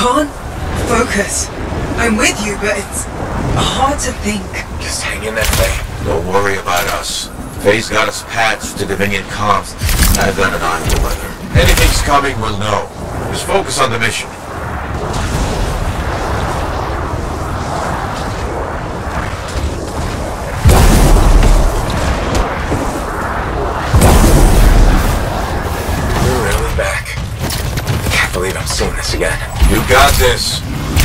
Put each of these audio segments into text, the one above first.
can't focus. I'm with you, but it's hard to think. Just hang in there, Faye. Don't worry about us. Faye's got us patched to Dominion comms. I've got an eye on the weather. Anything's coming, we'll know. Just focus on the mission. We're really back. I can't believe I'm seeing this again. You got this.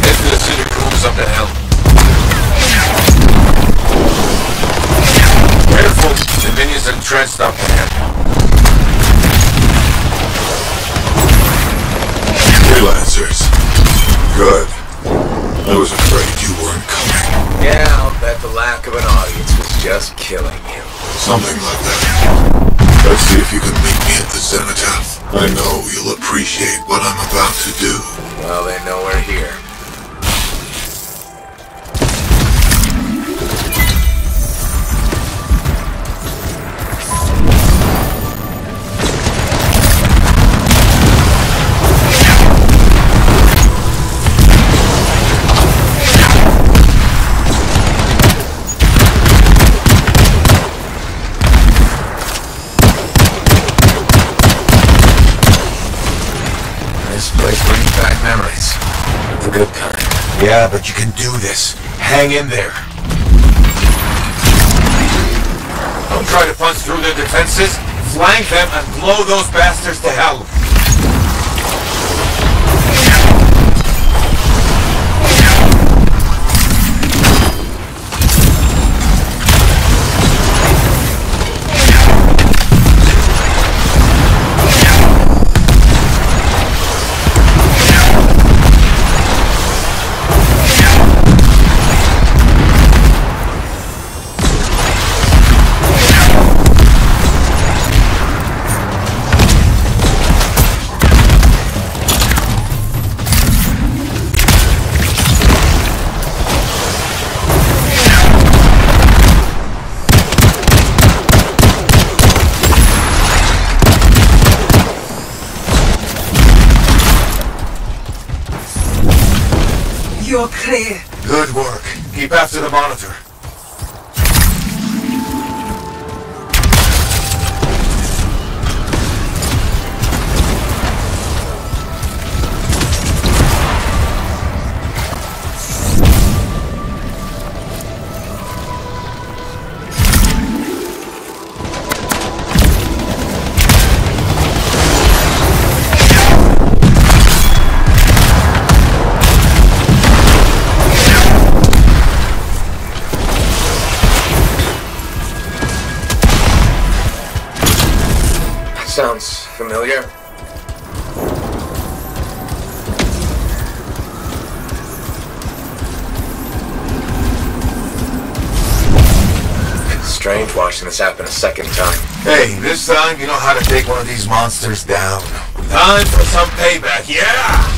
Head to the city crews up the hill. Careful, Dominion's entrenched up there. Freelancers. Good. I was afraid you weren't coming. Yeah, I'll bet the lack of an audience was just killing you. Something like that. Let's see if you can meet me at the cenotaph. I know you'll appreciate what I'm about to do. Well, they know we're here. Memories. The good kind. Yeah, but you can do this. Hang in there. Don't try to punch through their defenses. Flank them and blow those bastards to hell. You're clear. Good work. Keep after the monitor. Sounds familiar. Strange watching this happen a second time. Hey, this time you know how to take one of these monsters down. Time for some payback, yeah!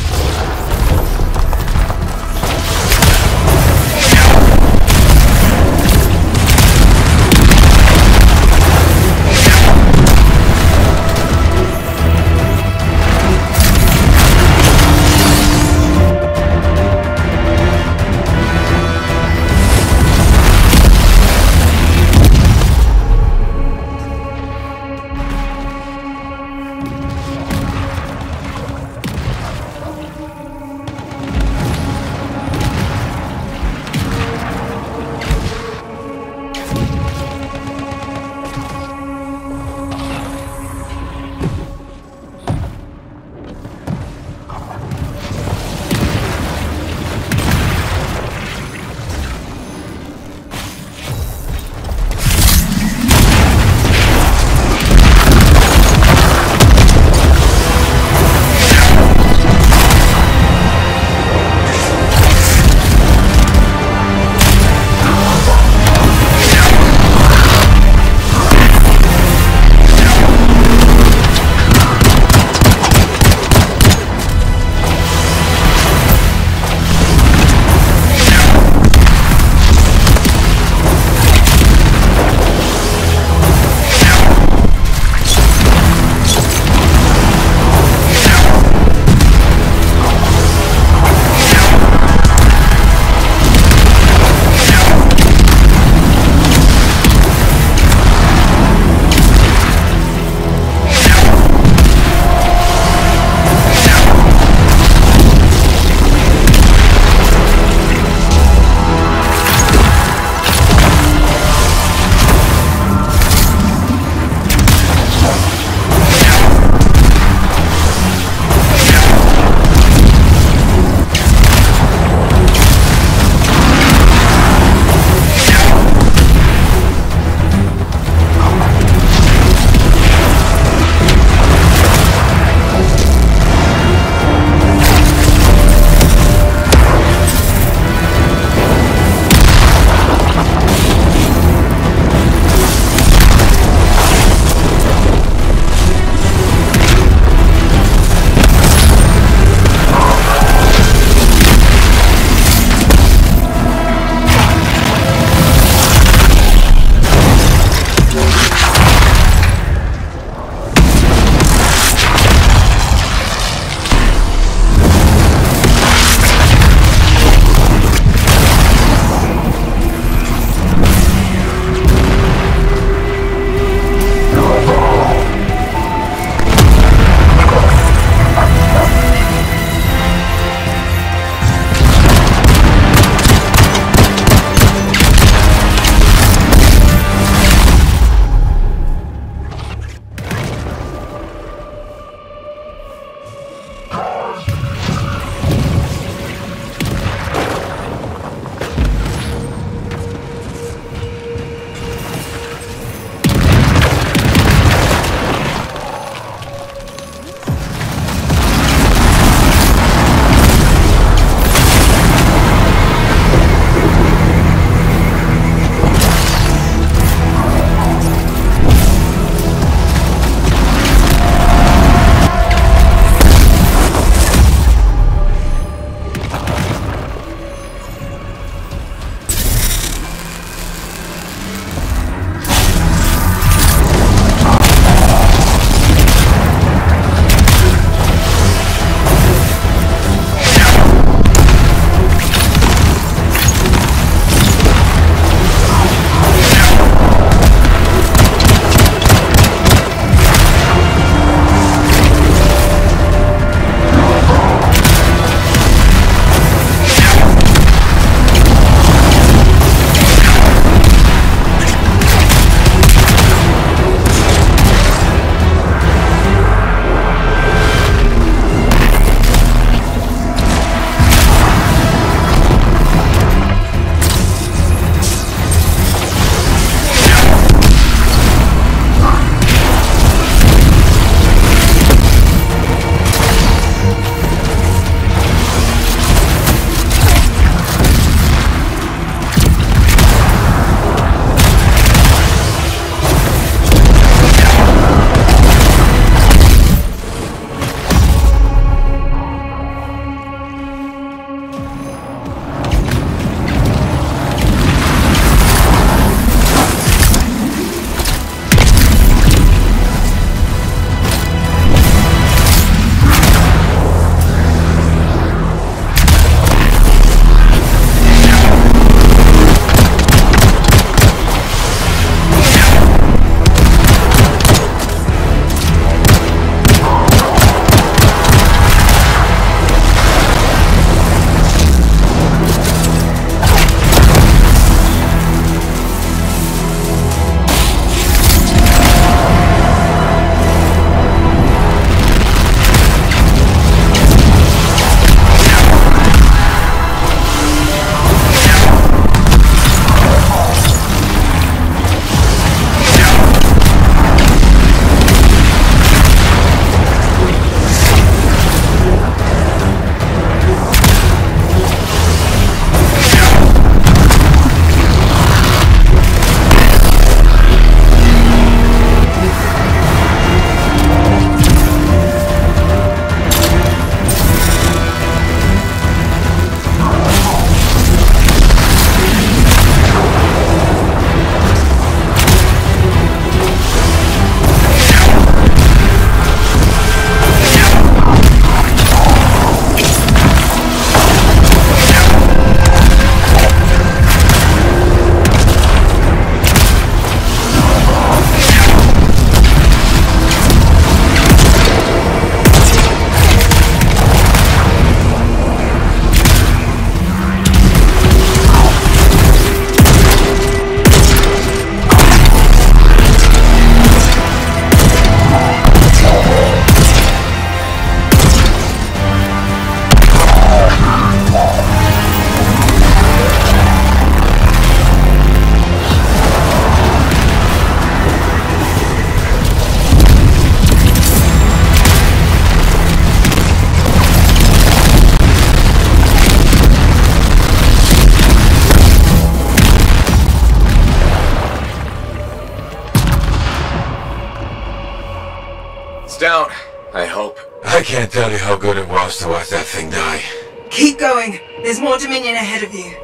It's down, I hope. I can't tell you how good it was to watch that thing die. Keep going. There's more Dominion ahead of you.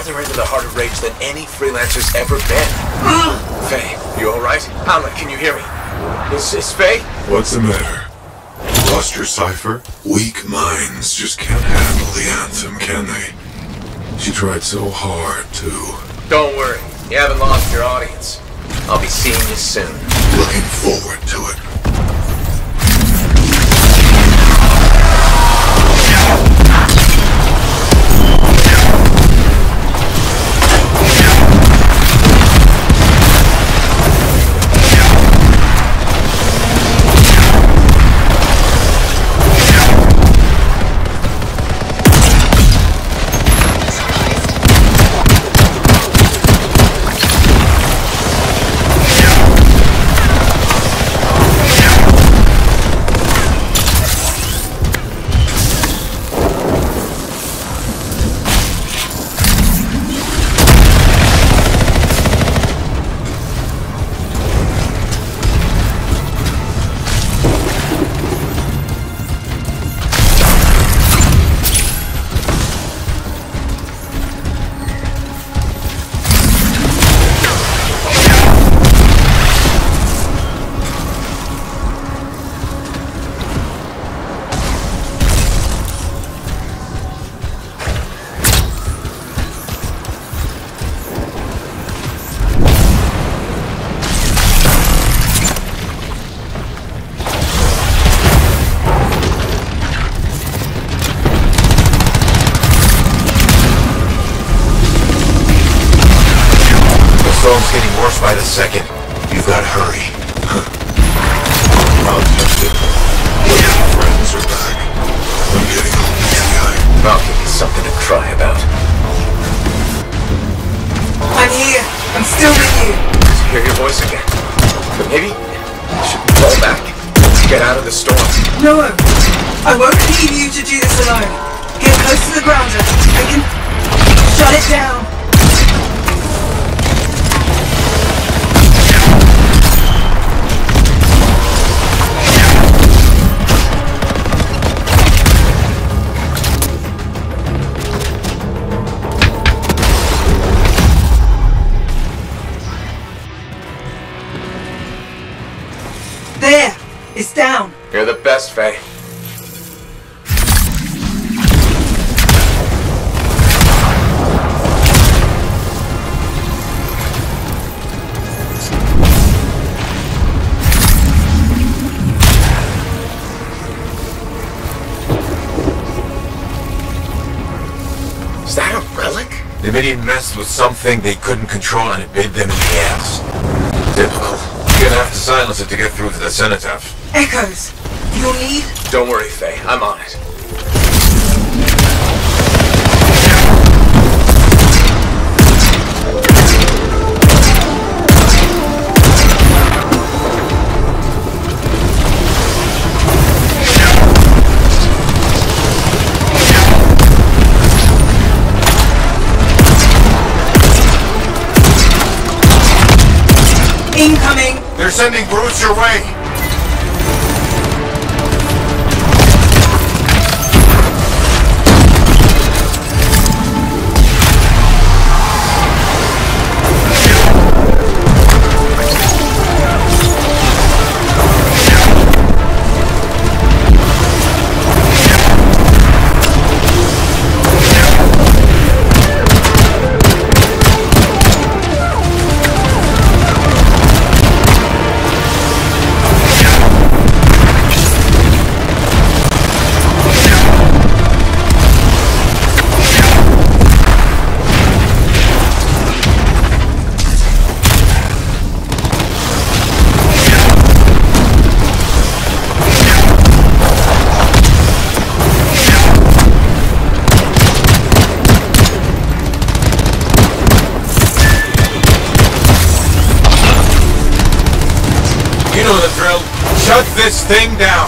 Into the heart of rage than any freelancer's ever been. Faye, you alright? Alma, can you hear me? Is Faye? What's the matter? Lost your cipher? Weak minds just can't handle the Anthem, can they? She tried so hard, too. Don't worry, you haven't lost your audience. I'll be seeing you soon. Looking forward to it. storm's getting worse by the second. You've got to hurry. I'll touch it. Your friends are back. I'm getting home to you guys. I'll give you something to cry about. I'm here. I'm still with you. I hear your voice again. But maybe I should fall back. Get out of the storm. No. I won't leave you to do this alone. Get close to the grounder. I can shut it down. There! It's down! You're the best, Faye. Is that a relic? The Dominion messed with something they couldn't control and it bit them in the ass. Typical. You're gonna have to silence it to get through to the cenotaph. Echoes! You'll need... Don't worry, Faye. I'm on it. Incoming! They're sending brutes your way! this thing down!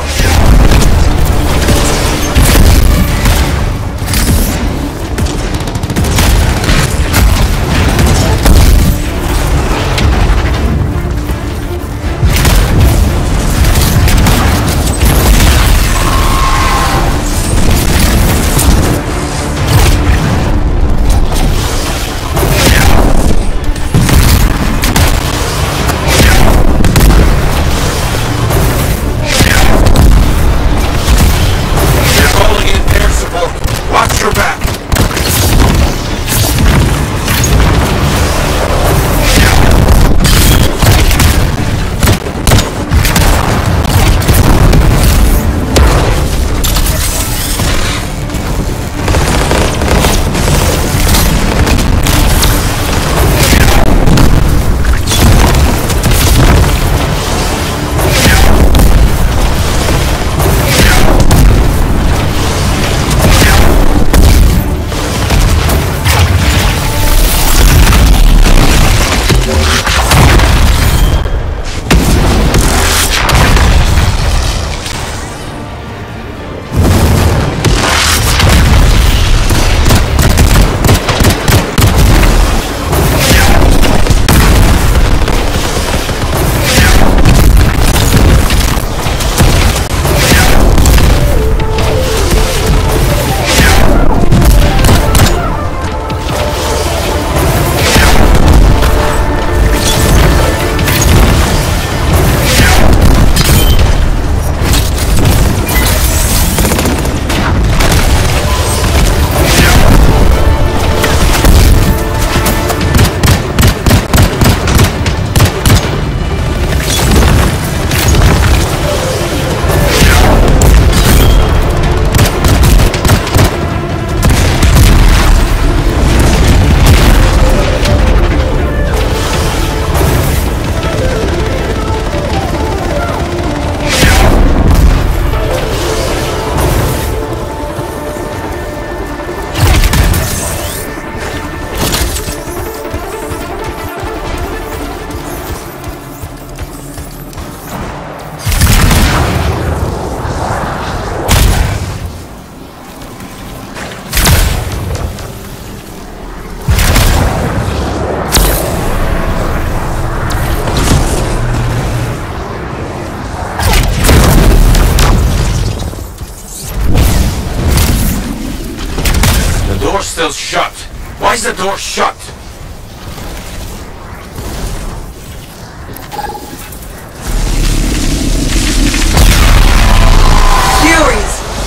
Still shut. Why is the door shut?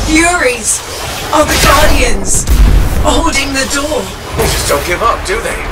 Furies are the Guardians holding the door. They just don't give up, do they?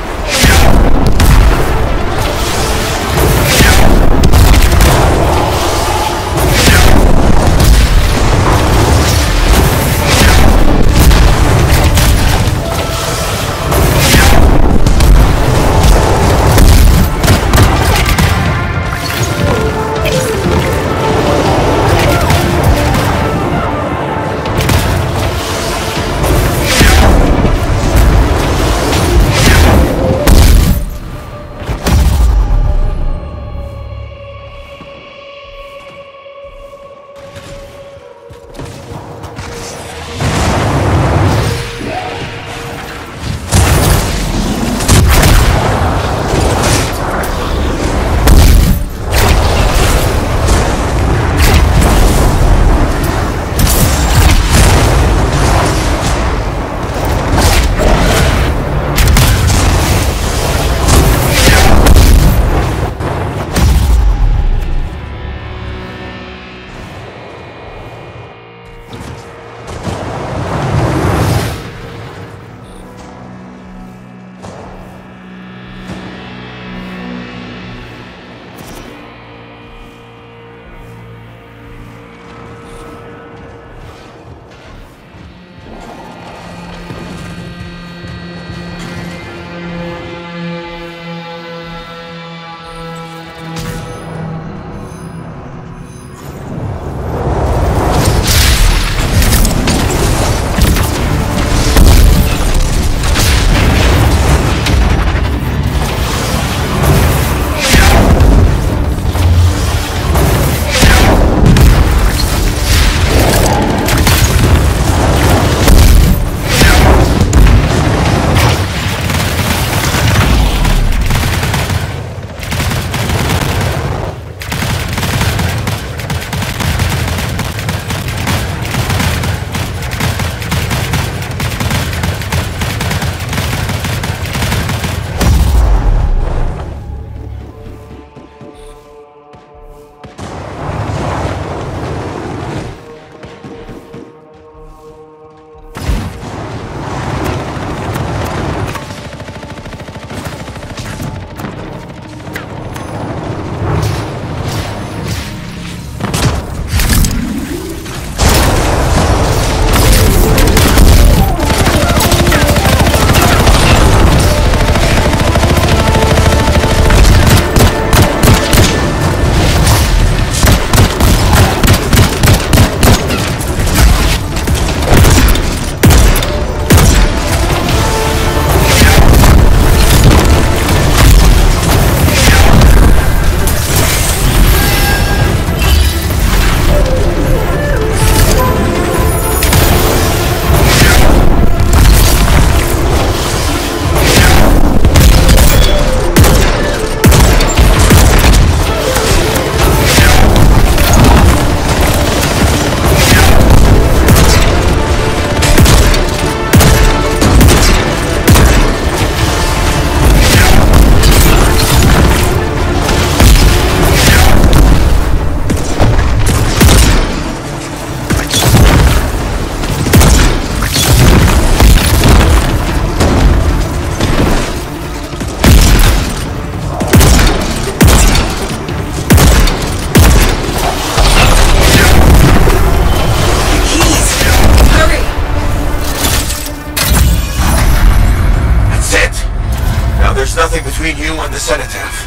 between you and the cenotaph.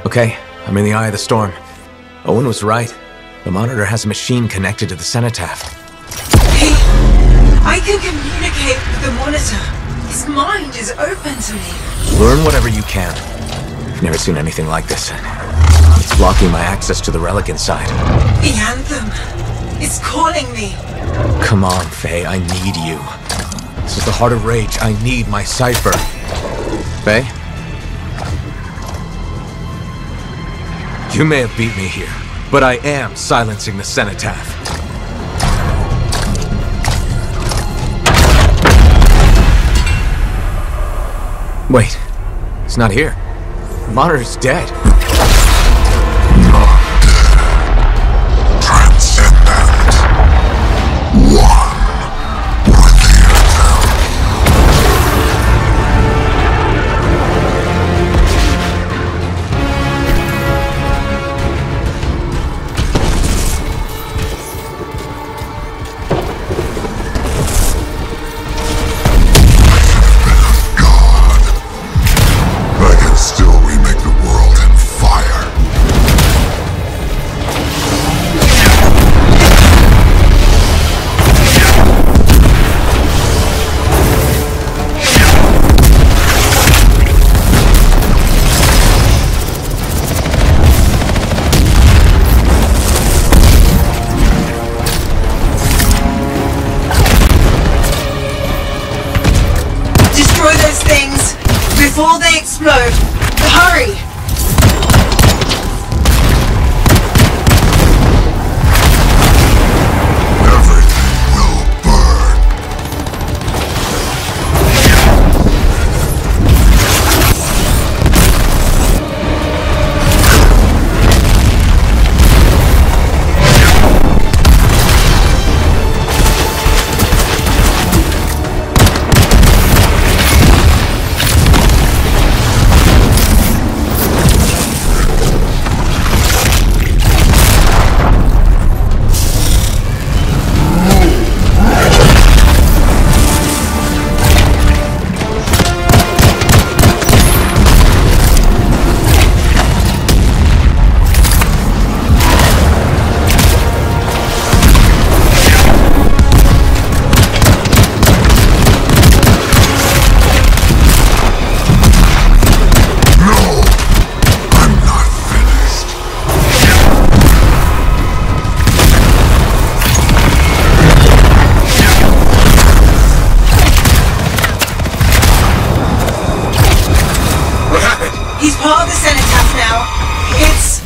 Okay, I'm in the eye of the storm. Owen was right. The monitor has a machine connected to the cenotaph. Hey, I can communicate with the monitor. His mind is open to me. Learn whatever you can. I've never seen anything like this. It's blocking my access to the relic inside. The Anthem. It's calling me. Come on, Faye, I need you. This is the heart of rage. I need my cipher. Faye? You may have beat me here, but I am silencing the cenotaph. Wait, it's not here. The monitor's dead. Not dead. Transcendent. One with the Anthem. I can still remake the world in fire. Destroy those things before they explode. Hurry! Everything will burn. He's part of the cenotaph now. It's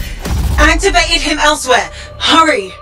activated him elsewhere. Hurry!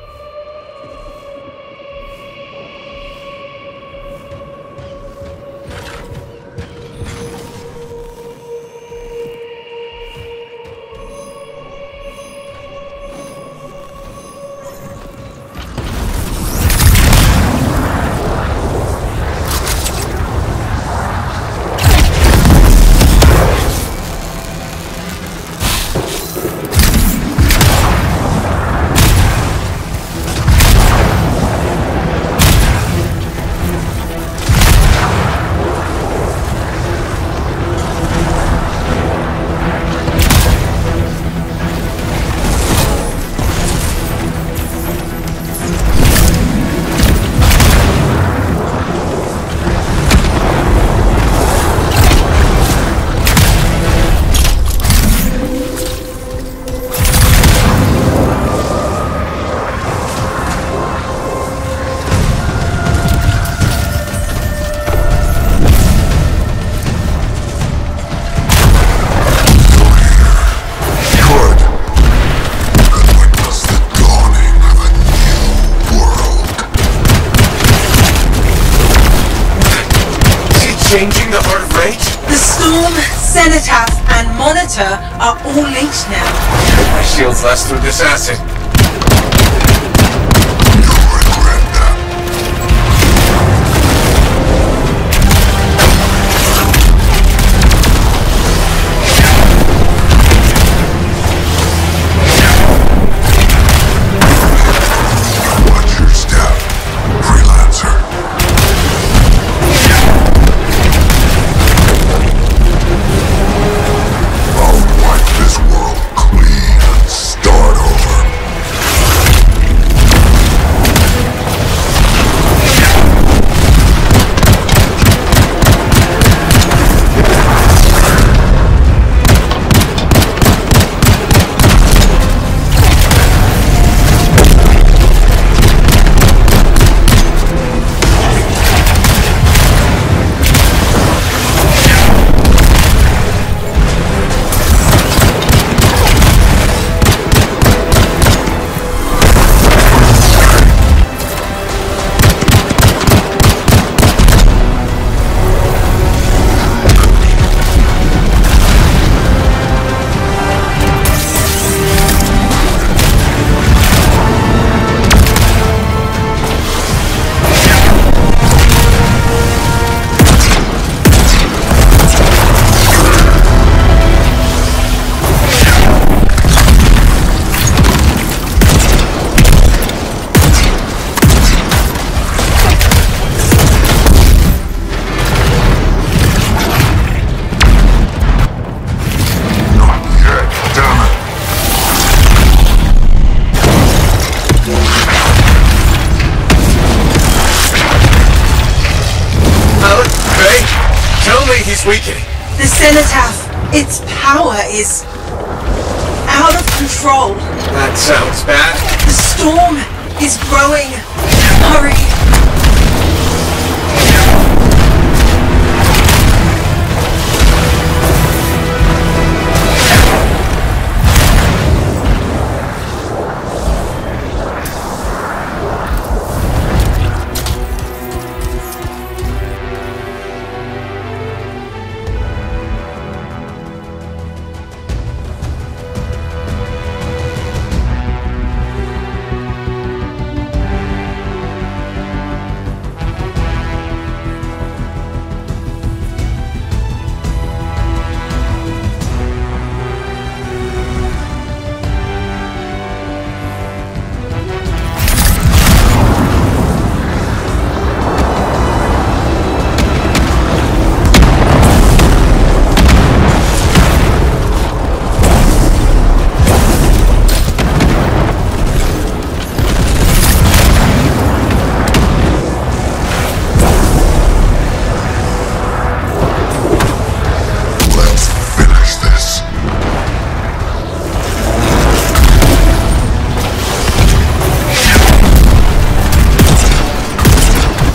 changing the heart of rage? The Storm, Cenotaph, and Monitor are all linked now. My shields last through this acid. You'll regret that. Watch your step, freelancer. I'll wipe this world clean and start over. Weakening. The Cenotaph, its power is out of control. That sounds bad. The Storm is growing. Hurry.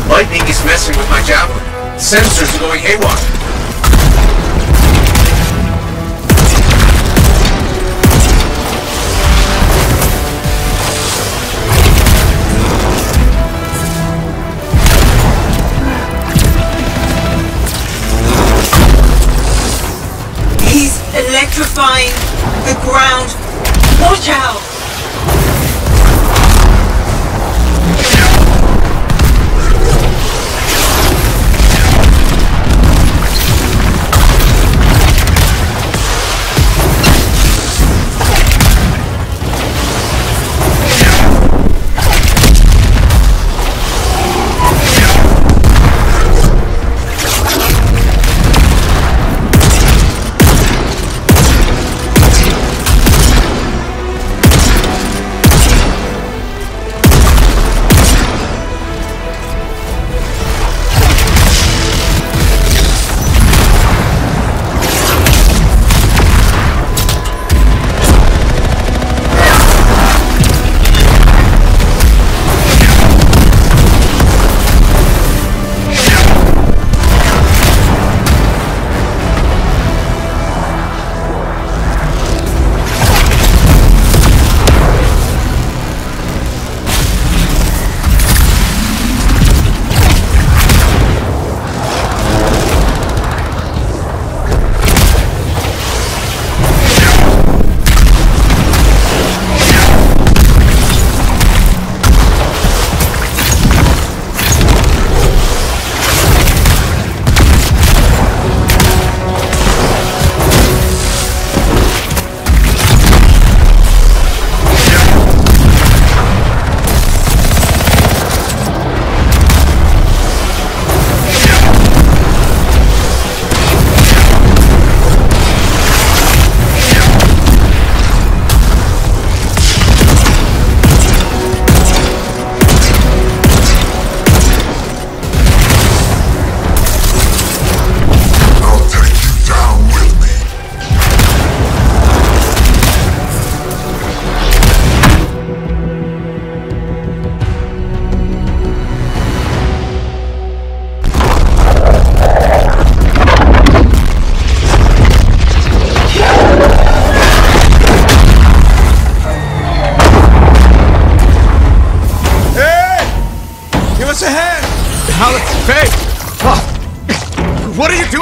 Lightning is messing with my javelin. Sensors are going haywire. He's electrifying the ground. Watch out!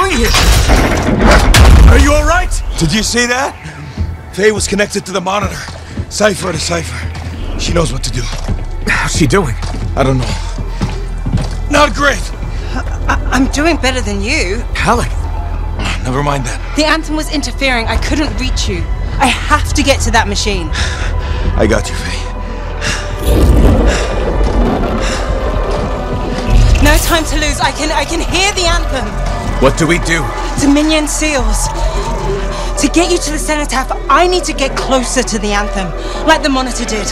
doing here? Are you alright? Did you see that? Faye was connected to the monitor. Cipher to cipher. She knows what to do. How's she doing? I don't know. Not great! I'm doing better than you. Halleck. Never mind that. The Anthem was interfering. I couldn't reach you. I have to get to that machine. I got you, Faye. No time to lose. I can hear the Anthem. What do we do? Dominion seals. To get you to the cenotaph, I need to get closer to the Anthem, like the monitor did.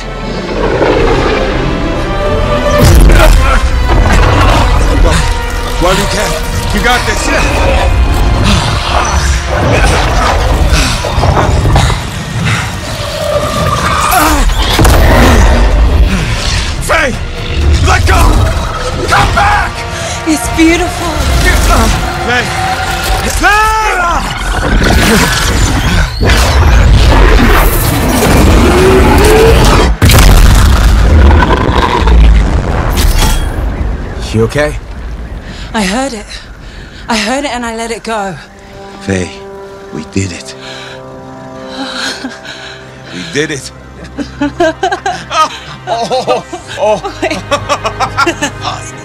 Well, you can. You got this. Faye! Let go! Come back! It's beautiful. Faye! Faye! You okay? I heard it. I heard it and I let it go. Faye, we did it. We did it.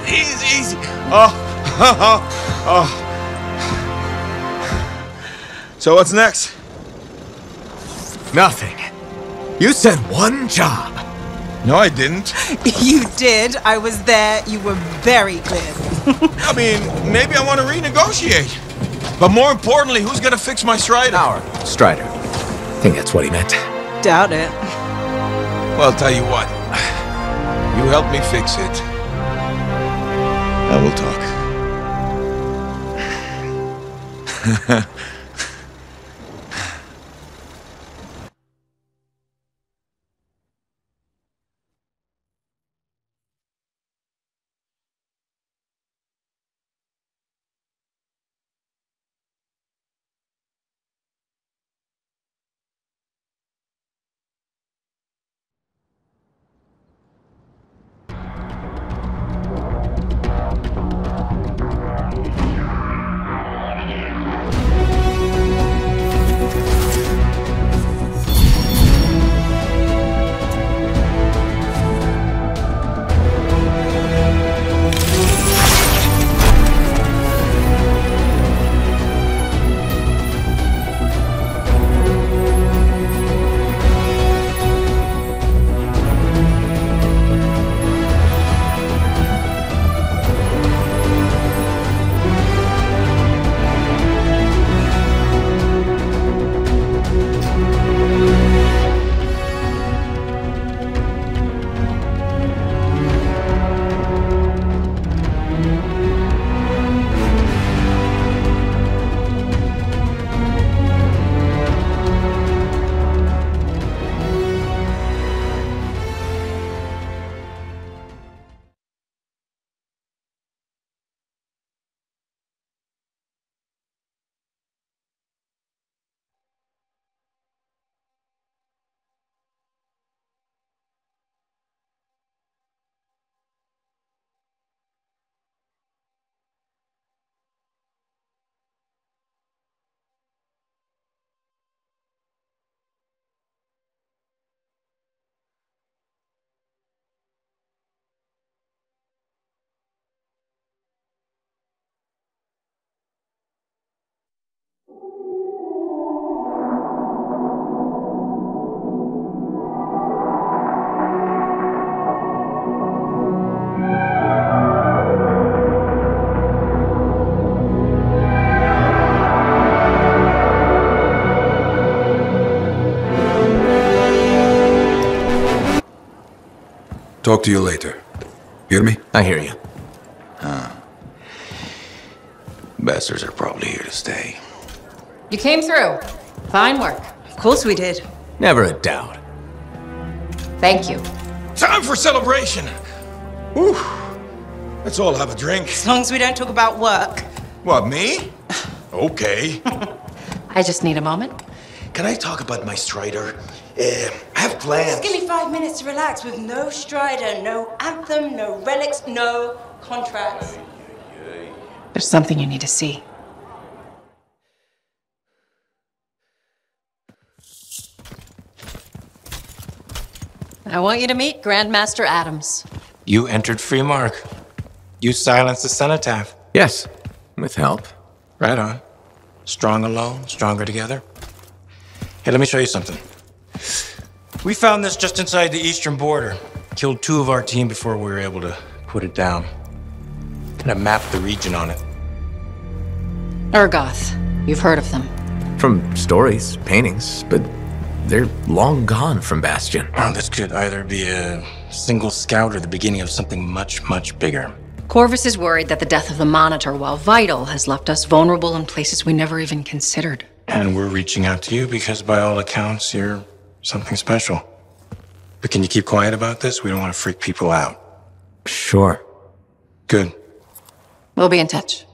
Easy. So what's next? Nothing. You said one job. No, I didn't. You did. I was there. You were very clear. I mean, maybe I want to renegotiate. But more importantly, who's gonna fix my Strider? Our Strider. I think that's what he meant. Doubt it. Well, I'll tell you what. You help me fix it. I will talk. Talk to you later. Hear me? I hear you. Bastards are probably here to stay. You came through. Fine work. Of course we did. Never a doubt. Thank you. Time for celebration. Whew. Let's all have a drink. As long as we don't talk about work. What, me? Okay. I just need a moment. Can I talk about my Strider? I have plans. Just give me 5 minutes to relax with no Strider, no Anthem, no relics, no contracts. There's something you need to see. I want you to meet Grandmaster Adams. You entered free mark. You silenced the cenotaph. Yes, with help. Right on. Strong alone, stronger together. Hey, let me show you something. We found this just inside the eastern border. Killed 2 of our team before we were able to put it down. And I mapped the region on it. Urgoth. You've heard of them. From stories, paintings, but they're long gone from Bastion. Oh, this could either be a single scout or the beginning of something much, much bigger. Corvus is worried that the death of the Monitor, while vital, has left us vulnerable in places we never even considered. And we're reaching out to you because by all accounts, you're something special. But can you keep quiet about this? We don't want to freak people out. Sure. Good. We'll be in touch.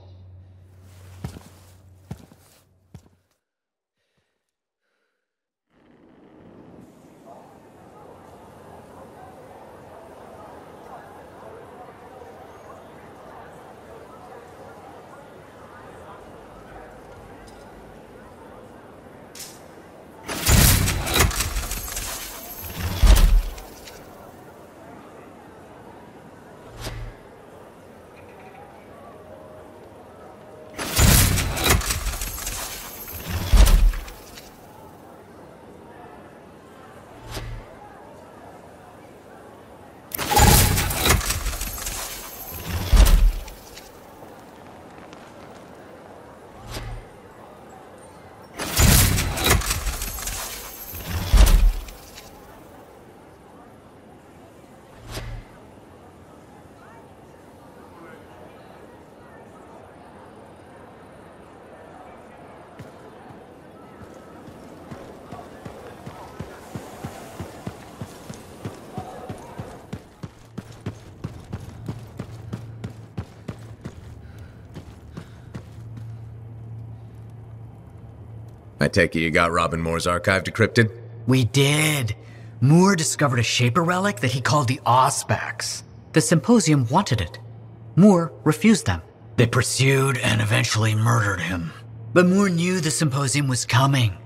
I take it you got Robin Moore's archive decrypted? We did. Moore discovered a Shaper relic that he called the Auspex. The Symposium wanted it. Moore refused them. They pursued and eventually murdered him. But Moore knew the Symposium was coming.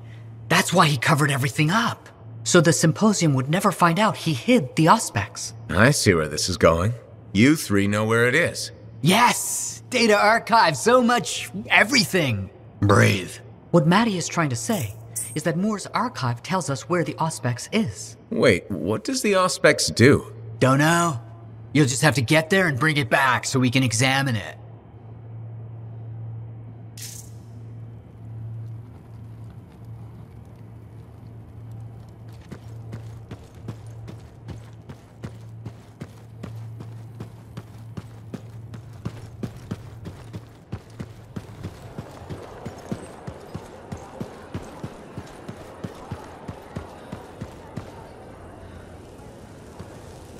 That's why he covered everything up. So the Symposium would never find out he hid the Auspex. I see where this is going. You 3 know where it is. Yes! Data archive, so much everything. Breathe. What Maddie is trying to say is that Moore's archive tells us where the Auspex is. Wait, what does the Auspex do? Don't know. You'll just have to get there and bring it back so we can examine it.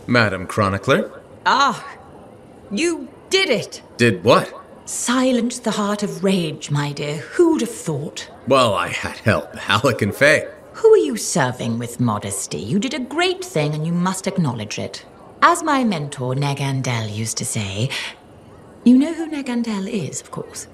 Madam Chronicler? Ah, you did it. Did what? Silenced the heart of rage, my dear. Who'd have thought? Well, I had help. Alec and Faye. Who are you serving with modesty? You did a great thing and you must acknowledge it. As my mentor, Negandel, used to say, you know who Negandel is, of course.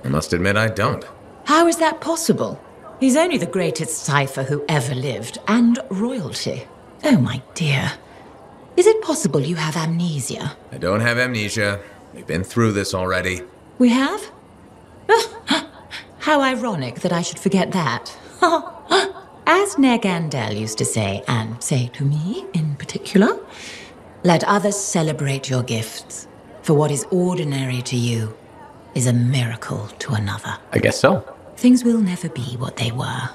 I must admit I don't. How is that possible? He's only the greatest cipher who ever lived, and royalty. Oh, my dear. Is it possible you have amnesia? I don't have amnesia. We've been through this already. We have? How ironic that I should forget that. As Negandel used to say, and say to me in particular, let others celebrate your gifts, for what is ordinary to you is a miracle to another. I guess so. Things will never be what they were,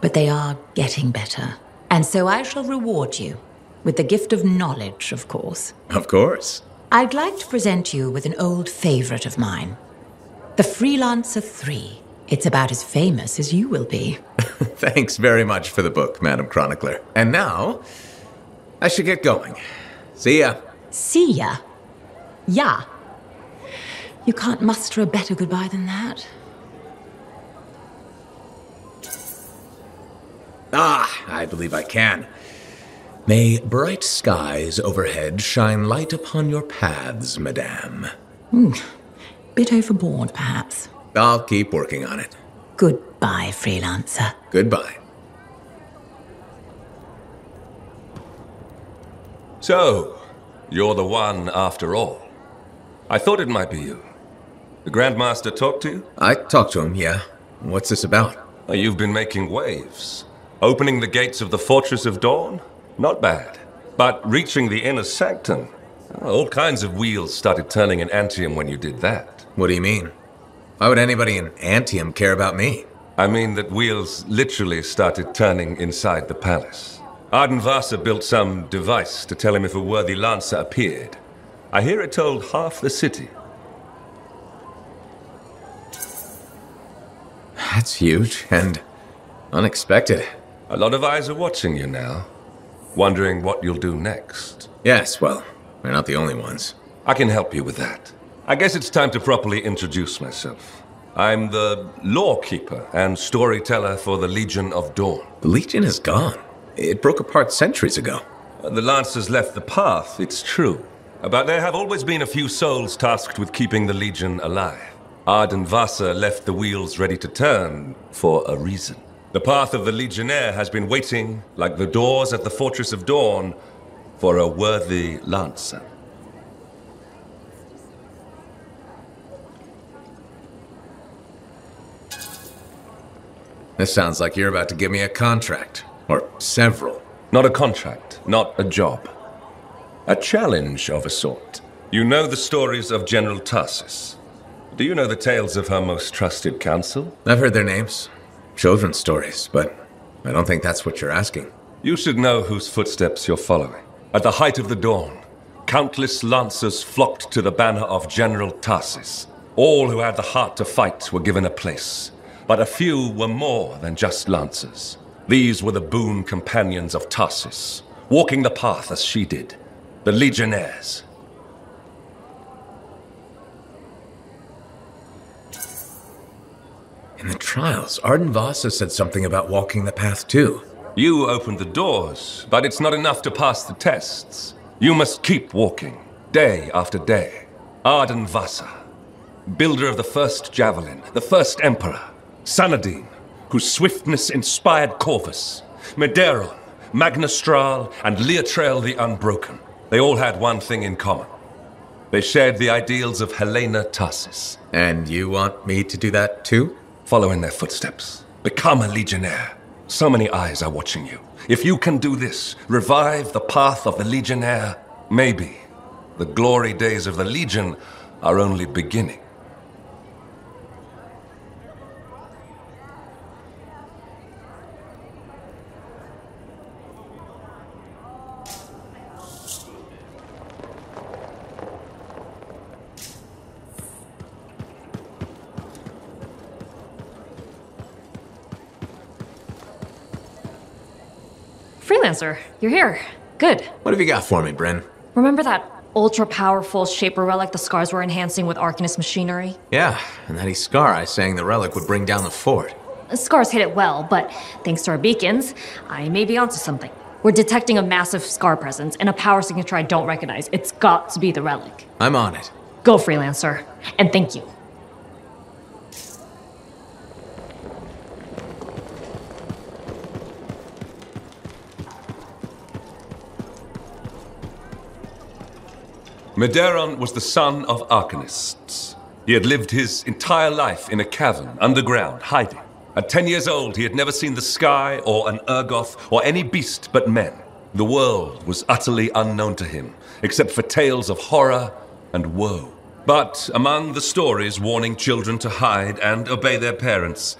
but they are getting better. And so I shall reward you with the gift of knowledge, of course. Of course. I'd like to present you with an old favorite of mine, the Freelancer 3. It's about as famous as you will be. Thanks very much for the book, Madam Chronicler. And now, I should get going. See ya. See ya? Yeah. You can't muster a better goodbye than that. I believe I can. May bright skies overhead shine light upon your paths, madame. Bit overboard, perhaps. I'll keep working on it. Goodbye, Freelancer. Goodbye. So, you're the one after all. I thought it might be you. The Grandmaster talked to you? I talked to him, yeah. What's this about? You've been making waves. Opening the gates of the Fortress of Dawn? Not bad. But reaching the inner sanctum? All kinds of wheels started turning in Anthem when you did that. What do you mean? Why would anybody in Anthem care about me? I mean that wheels literally started turning inside the palace. Ardenvasa built some device to tell him if a worthy lancer appeared. I hear it told half the city. That's huge and unexpected. A lot of eyes are watching you now, wondering what you'll do next. Yes, well, we're not the only ones. I can help you with that. I guess it's time to properly introduce myself. I'm the lawkeeper and storyteller for the Legion of Dawn. The Legion is gone. It broke apart centuries ago. The Lancers left the path, it's true. But there have always been a few souls tasked with keeping the Legion alive. Ardenvasa left the wheels ready to turn for a reason. The path of the Legionnaire has been waiting, like the doors at the Fortress of Dawn, for a worthy Lancer. This sounds like you're about to give me a contract. Or several. Not a contract, not a job. A challenge of a sort. You know the stories of General Tarsus. Do you know the tales of her most trusted counsel? I've heard their names. Children's stories, but I don't think that's what you're asking. You should know whose footsteps you're following. At the height of the dawn, countless lancers flocked to the banner of General Tarsus. All who had the heart to fight were given a place. But a few were more than just lancers. These were the boon companions of Tarsus, walking the path as she did. The Legionnaires. In the trials, Ardenvasa said something about walking the path too. You opened the doors, but it's not enough to pass the tests. You must keep walking, day after day. Ardenvasa, builder of the first javelin, the first emperor. Sanadine, whose swiftness inspired Corvus. Medeiron, Magnastral, and Leotrail the Unbroken. They all had one thing in common. They shared the ideals of Helena Tarsus. And you want me to do that too? Follow in their footsteps. Become a Legionnaire. So many eyes are watching you. If you can do this, revive the path of the Legionnaire, maybe the glory days of the Legion are only beginning. Freelancer, you're here. Good. What have you got for me, Bryn? Remember that ultra-powerful Shaper relic the Scars were enhancing with Arcanist machinery? Yeah, and that Iskar saying the relic would bring down the fort. The Scars hit it well, but thanks to our beacons, I may be onto something. We're detecting a massive Scar presence and a power signature I don't recognize. It's got to be the relic. I'm on it. Go, Freelancer. And thank you. Medeiron was the son of Arcanists. He had lived his entire life in a cavern, underground, hiding. At 10 years old, he had never seen the sky or an Urgoth or any beast but men. The world was utterly unknown to him, except for tales of horror and woe. But among the stories warning children to hide and obey their parents,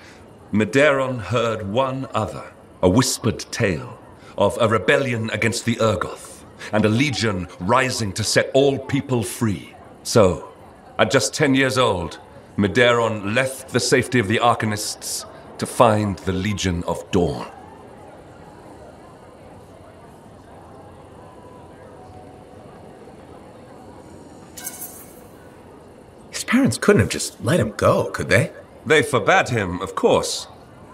Medeiron heard one other, a whispered tale of a rebellion against the Urgoth, and a legion rising to set all people free. So, at just 10 years old, Medeiron left the safety of the Arcanists to find the Legion of Dawn. His parents couldn't have just let him go, could they? They forbade him, of course,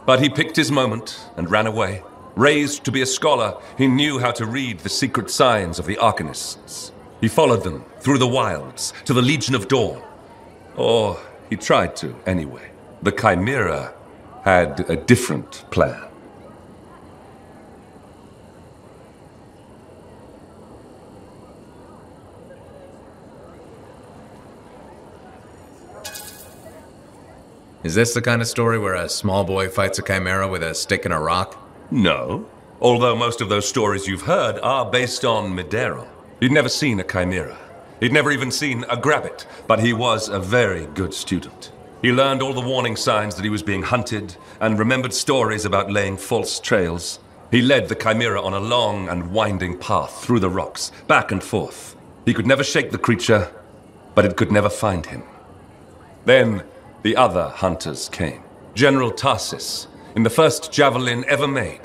but he picked his moment and ran away. Raised to be a scholar, he knew how to read the secret signs of the Arcanists. He followed them through the wilds to the Legion of Dawn. Or he tried to, anyway. The Chimera had a different plan. Is this the kind of story where a small boy fights a chimera with a stick and a rock? No. Although most of those stories you've heard are based on Medeiros. He'd never seen a chimera. He'd never even seen a grabbit, but he was a very good student. He learned all the warning signs that he was being hunted and remembered stories about laying false trails. He led the chimera on a long and winding path through the rocks, back and forth. He could never shake the creature, but it could never find him. Then the other hunters came. General Tarsis, in the first javelin ever made.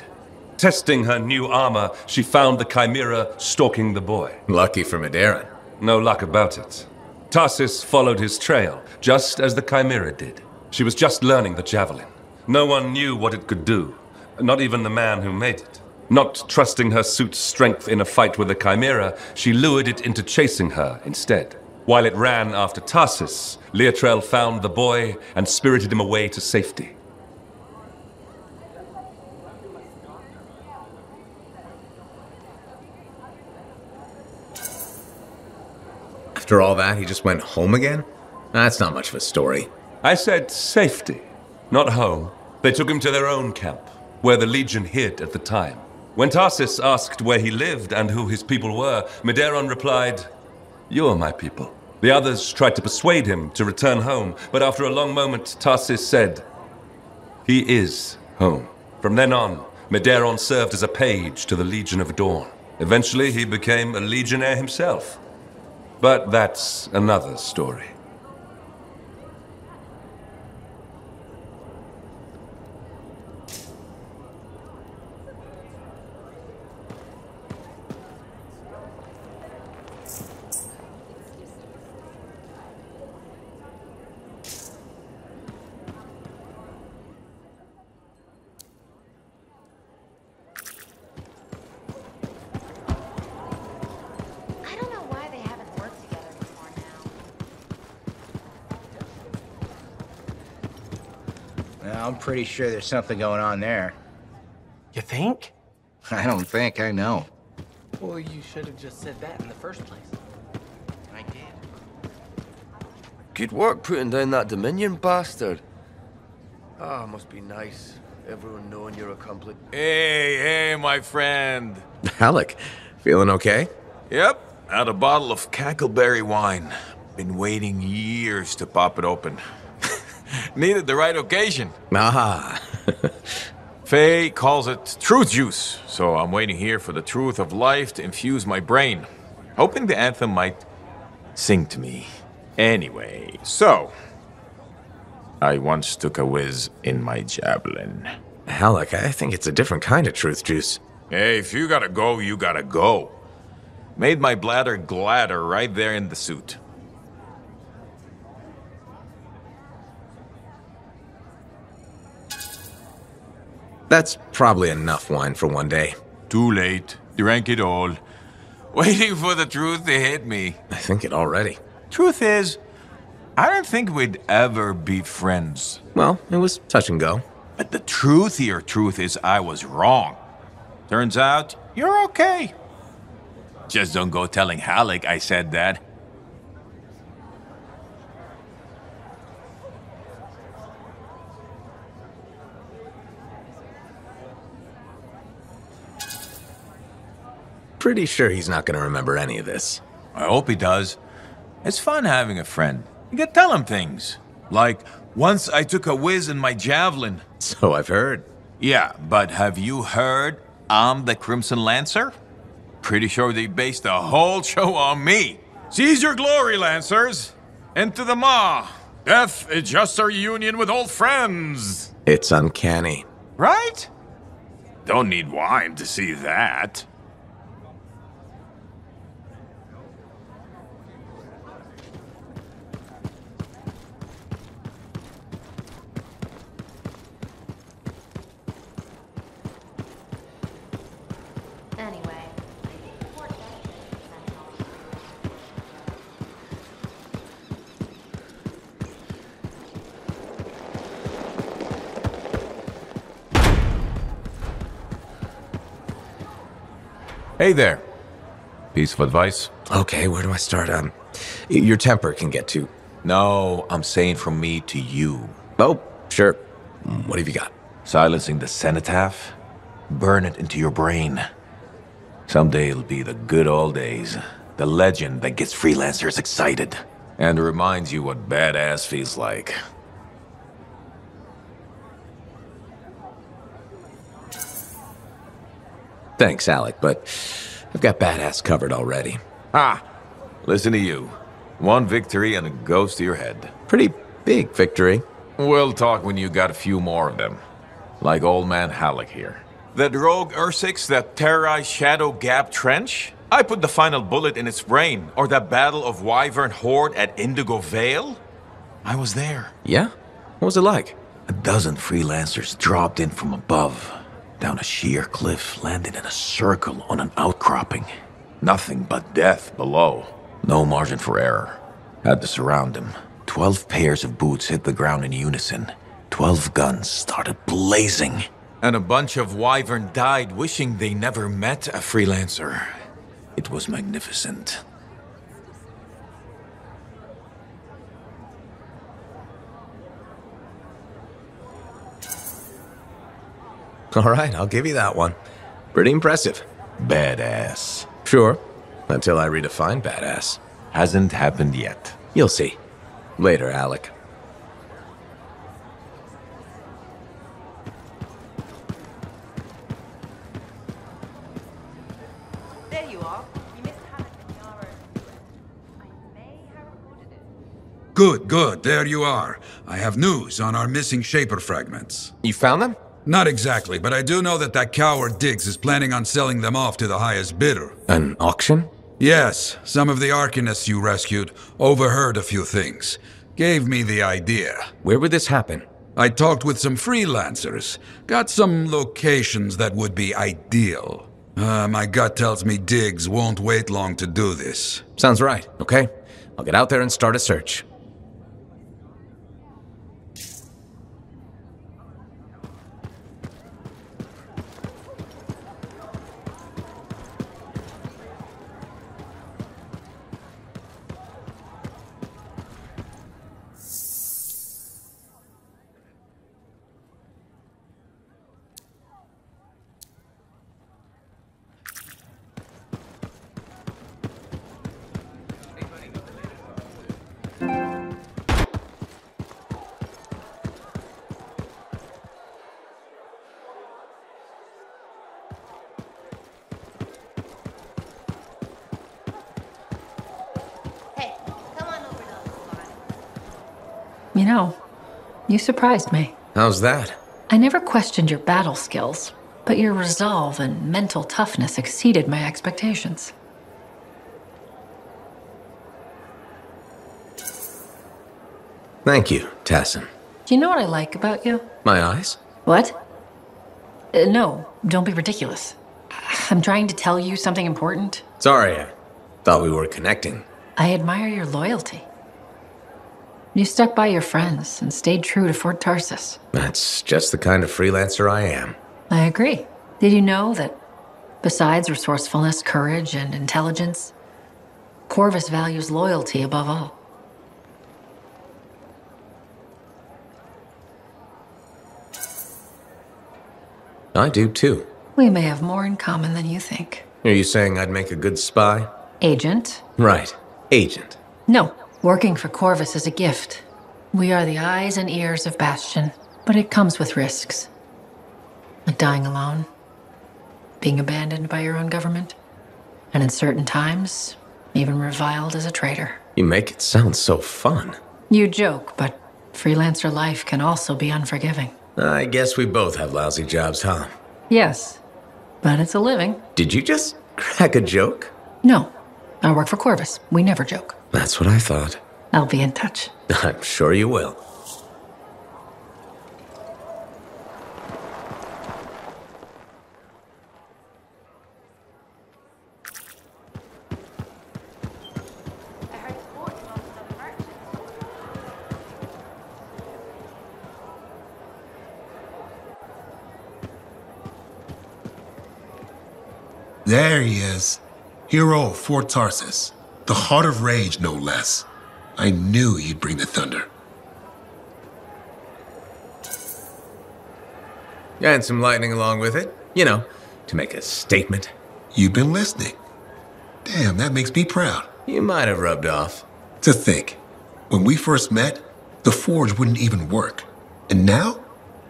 Testing her new armor, she found the chimera stalking the boy. Lucky for Medeiros. No luck about it. Tarsis followed his trail, just as the chimera did. She was just learning the javelin. No one knew what it could do, not even the man who made it. Not trusting her suit's strength in a fight with the chimera, she lured it into chasing her instead. While it ran after Tarsis, Leotrel found the boy and spirited him away to safety. After all that, he just went home again? That's not much of a story. I said safety, not home. They took him to their own camp, where the Legion hid at the time. When Tarsis asked where he lived and who his people were, Medeiros replied, "You're my people." The others tried to persuade him to return home, but after a long moment, Tarsis said, "He is home." From then on, Medeiros served as a page to the Legion of Dawn. Eventually, he became a legionnaire himself. But that's another story. I'm pretty sure there's something going on there. You think? I don't think, I know. Well, you should have just said that in the first place. I did. Good work putting down that Dominion bastard. Ah, must be nice. Everyone knowing you're a complete... Hey, my friend. Alec, feeling okay? Yep, had a bottle of cackleberry wine. Been waiting years to pop it open. Needed the right occasion. Ah. Faye calls it truth juice, so I'm waiting here for the truth of life to infuse my brain. Hoping the anthem might sing to me. Anyway, so... I once took a whiz in my javelin. Alec, I think it's a different kind of truth juice. Hey, if you gotta go, you gotta go. Made my bladder gladder right there in the suit. That's probably enough wine for one day. Too late. Drank it all. Waiting for the truth to hit me. I think it already. Truth is, I didn't think we'd ever be friends. Well, it was touch and go. But the truthier truth is I was wrong. Turns out, you're okay. Just don't go telling Halleck I said that. Pretty sure he's not going to remember any of this. I hope he does. It's fun having a friend. You can tell him things. Like, once I took a whiz in my javelin. So I've heard. Yeah, but have you heard I'm the Crimson Lancer? Pretty sure they based the whole show on me. Seize your glory, Lancers! Into the maw! Death is just our union with old friends! It's uncanny. Right? Don't need wine to see that. Hey there. Piece of advice? Okay, where do I start? Your temper can get to... No, I'm saying from me to you. Oh, Sure. What have you got? Silencing the cenotaph? Burn it into your brain. Someday it'll be the good old days. The legend that gets freelancers excited. And reminds you what badass feels like. Thanks, Alec, but I've got badass covered already. Ah! Listen to you. One victory and it goes to your head. Pretty big victory. We'll talk when you got a few more of them. Like old man Halleck here. That rogue Ursix that terrorized Shadow Gap Trench? I put the final bullet in its brain. Or that battle of Wyvern Horde at Indigo Vale? I was there. Yeah? What was it like? A dozen freelancers dropped in from above. Down a sheer cliff, landed in a circle on an outcropping. Nothing but death below. No margin for error. Had to surround them. 12 pairs of boots hit the ground in unison. 12 guns started blazing. And a bunch of Wyvern died wishing they never met a freelancer. It was magnificent. All right, I'll give you that one. Pretty impressive. Badass. Sure, until I redefine badass. Hasn't happened yet. You'll see. Later, Alec. There you are. You missed Halleck and Yara. I may have reported it. Good. There you are. I have news on our missing Shaper fragments. You found them? Not exactly, but I do know that coward Diggs is planning on selling them off to the highest bidder. An auction? Yes, some of the Arcanists you rescued overheard a few things. Gave me the idea. Where would this happen? I talked with some freelancers. Got some locations that would be ideal. My gut tells me Diggs won't wait long to do this. Sounds right, okay? I'll get out there and start a search. You know, you surprised me. How's that? I never questioned your battle skills, but your resolve and mental toughness exceeded my expectations. Thank you, Tassin. Do you know what I like about you? My eyes? What? No, don't be ridiculous. I'm trying to tell you something important. Sorry, I thought we were connecting. I admire your loyalty. You stuck by your friends and stayed true to Fort Tarsus. That's just the kind of freelancer I am. I agree. Did you know that besides resourcefulness, courage, and intelligence, Corvus values loyalty above all? I do too. We may have more in common than you think. Are you saying I'd make a good spy? Agent? Right. Agent. No. Working for Corvus is a gift. We are the eyes and ears of Bastion, but it comes with risks. Like dying alone, being abandoned by your own government, and in certain times, even reviled as a traitor. You make it sound so fun. You joke, but freelancer life can also be unforgiving. I guess we both have lousy jobs, huh? Yes, but it's a living. Did you just crack a joke? No, I work for Corvus. We never joke. That's what I thought. I'll be in touch. I'm sure you will. There he is. Hero of Fort Tarsus. The Heart of Rage, no less. I knew you'd bring the thunder. And some lightning along with it. You know, to make a statement. You've been listening. Damn, that makes me proud. You might have rubbed off. To think, when we first met, the forge wouldn't even work. And now,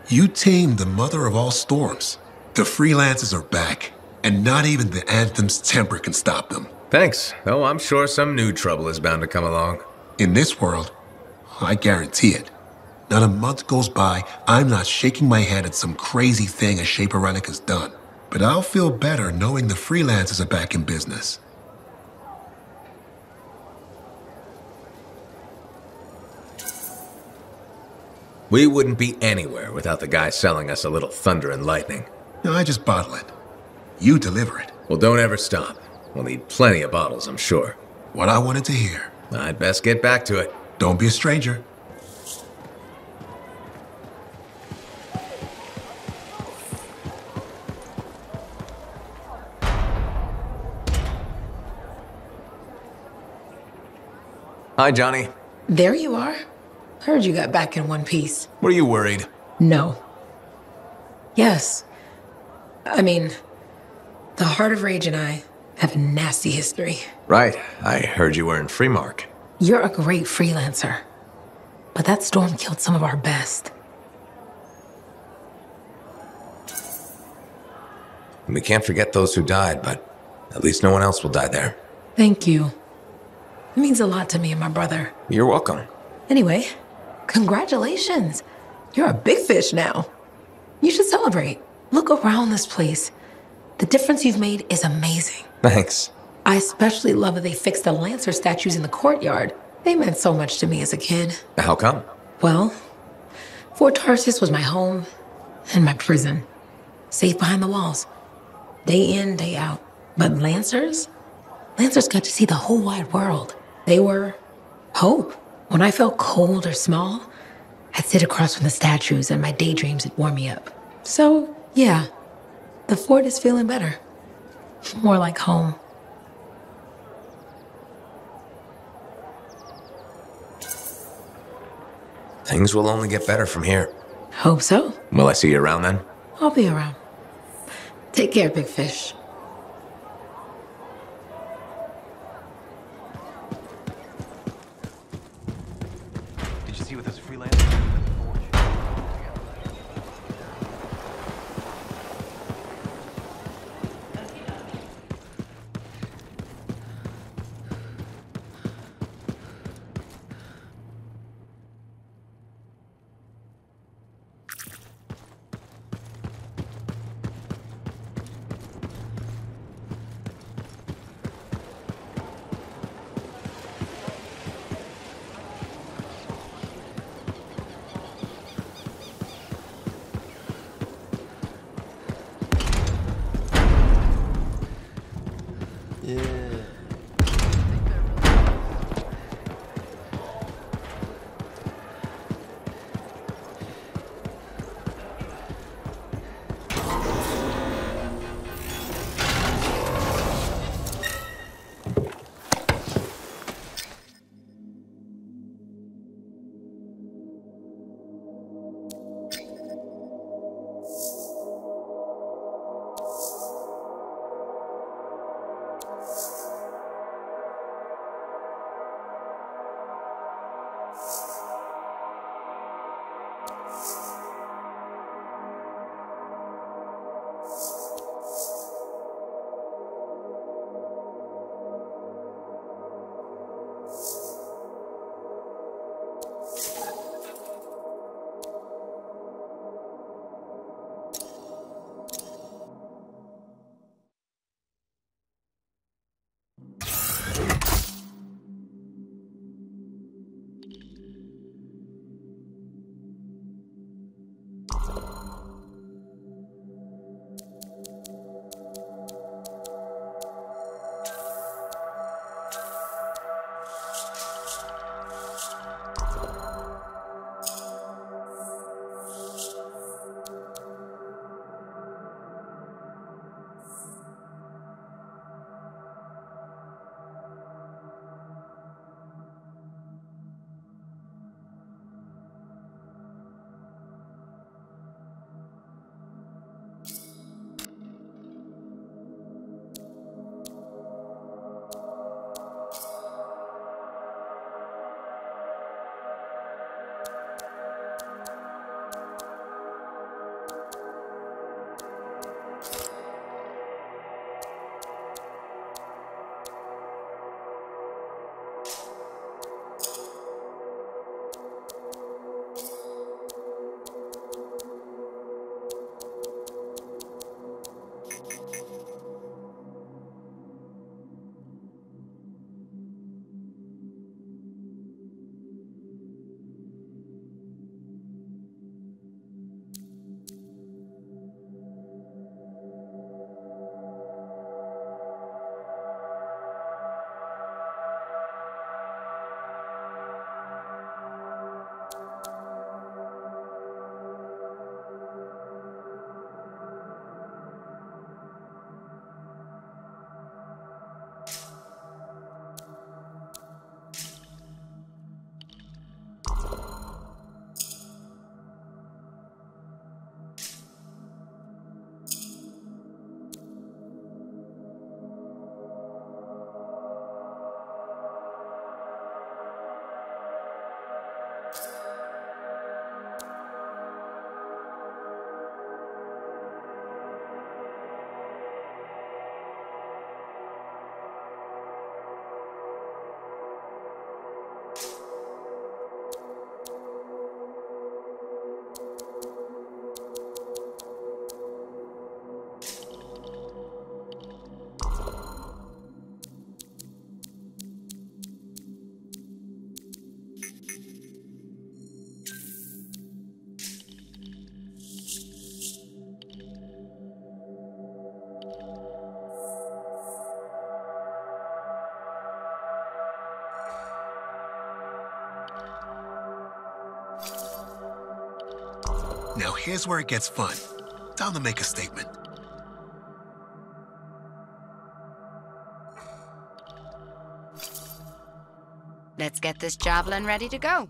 you tamed the mother of all storms. The freelancers are back, and not even the Anthem's temper can stop them. Thanks, though I'm sure some new trouble is bound to come along. In this world, I guarantee it. Not a month goes by, I'm not shaking my head at some crazy thing a Shaper Relic has done. But I'll feel better knowing the freelancers are back in business. We wouldn't be anywhere without the guy selling us a little thunder and lightning. No, I just bottle it. You deliver it. Well, don't ever stop. We'll need plenty of bottles, I'm sure. What I wanted to hear. I'd best get back to it. Don't be a stranger. Hi, Johnny. There you are. Heard you got back in one piece. Were you worried? No. Yes. I mean, the Heart of Rage and I have a nasty history. Right. I heard you were in Freemark. You're a great freelancer. But that storm killed some of our best. We can't forget those who died, but at least no one else will die there. Thank you. It means a lot to me and my brother. You're welcome. Anyway, congratulations. You're a big fish now. You should celebrate. Look around this place. The difference you've made is amazing. Thanks. I especially love that they fixed the Lancer statues in the courtyard. They meant so much to me as a kid. How come? Well, Fort Tarsis was my home and my prison. Safe behind the walls. Day in, day out. But Lancers got to see the whole wide world. They were hope. When I felt cold or small, I'd sit across from the statues and my daydreams would warm me up. So, yeah, the fort is feeling better. More like home. Things will only get better from here. Hope so. Will I see you around then? I'll be around. Take care, big fish. Did you see what those freelancers did with the forge? Now here's where it gets fun. Time to make a statement. Let's get this javelin ready to go.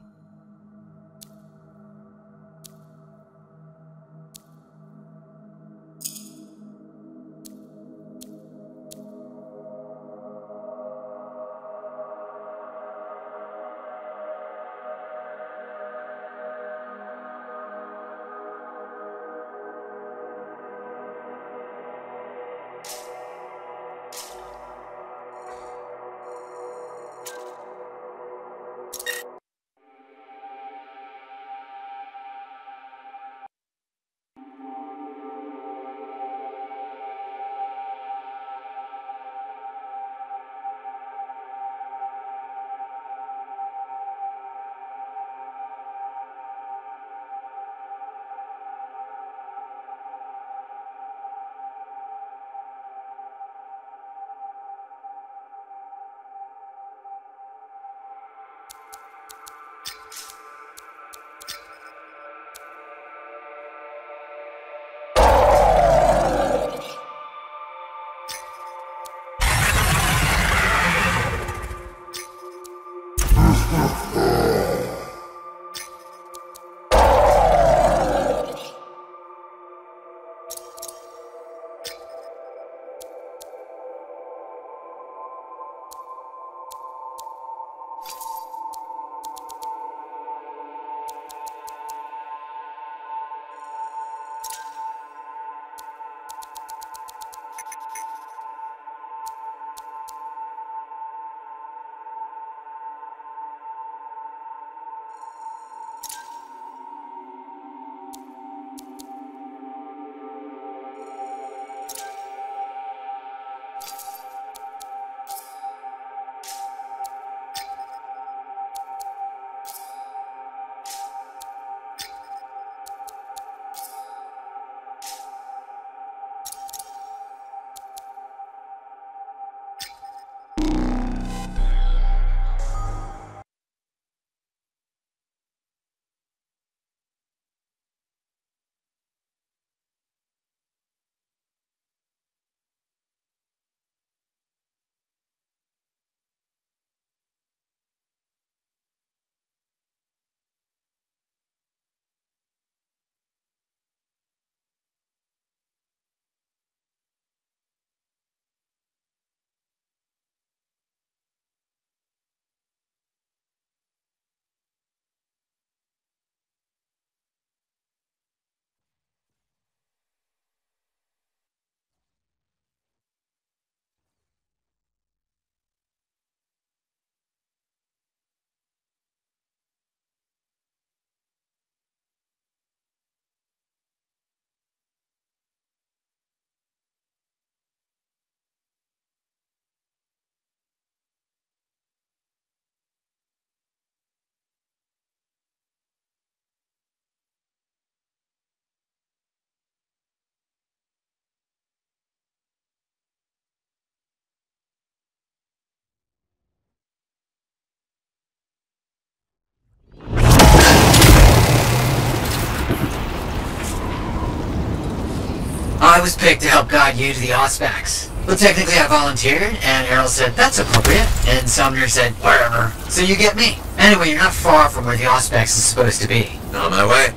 I was picked to help guide you to the Auspex. Well, technically I volunteered, and Errol said, that's appropriate, and Sumner said, whatever. So you get me. Anyway, you're not far from where the Auspex is supposed to be. On my way.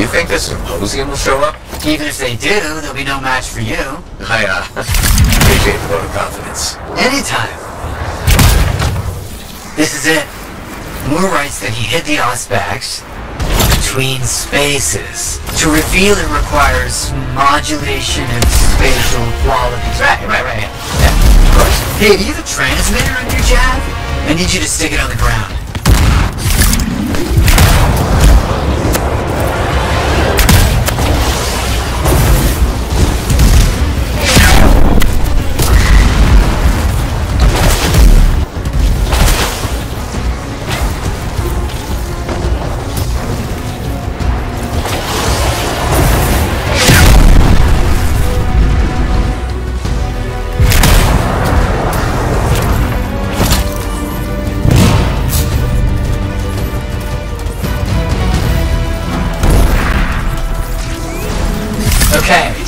You think the symposium will show up? Even if they do, there'll be no match for you. I, appreciate the vote of confidence. Anytime. This is it. Moore writes that he hid the Auspex between spaces. To reveal it requires modulation of spatial qualities. Right. Yeah, of course. Hey, do you have a transmitter on your jab? I need you to stick it on the ground.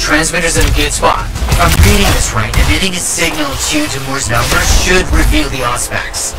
transmitter's in a good spot. If I'm reading this right, emitting a signal tuned to Moore's number should reveal the Auspex.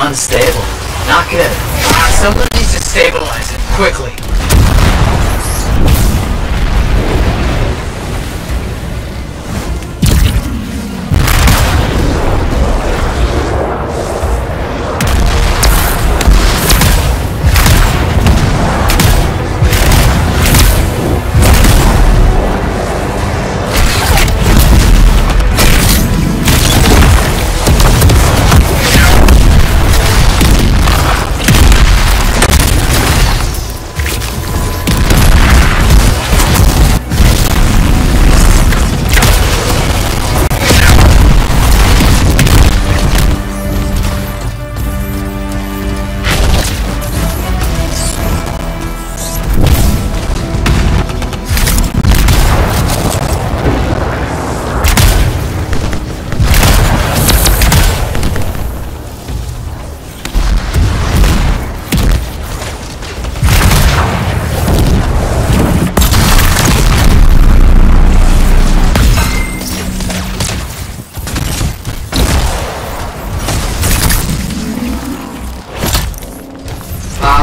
Unstable. Not good. Someone needs to stabilize it quickly.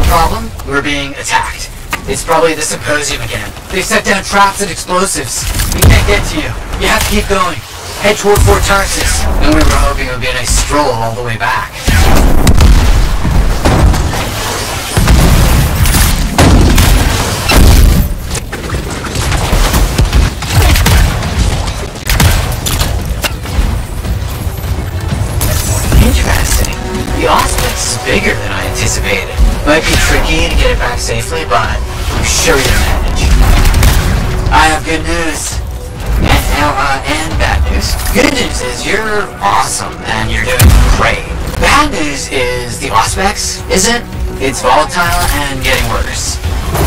Problem? We're being attacked. It's probably the Symposium again. They've set down traps and explosives. We can't get to you. You have to keep going. Head toward Fort Tarsis. And we were hoping it would be a nice stroll all the way back. Interesting. The Auspex is bigger than I anticipated. Might be tricky to get it back safely, but I'm sure you'll manage. I have good news. And bad news. Good news is you're awesome, and you're doing great. Bad news is the Auspex isn't. It's volatile and getting worse.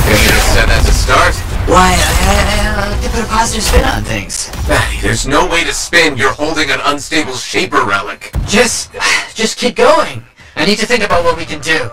Can you just said that to start? Why, I like to put a positive spin on things. There's no way to spin. You're holding an unstable Shaper relic. Just keep going. I need to think about what we can do.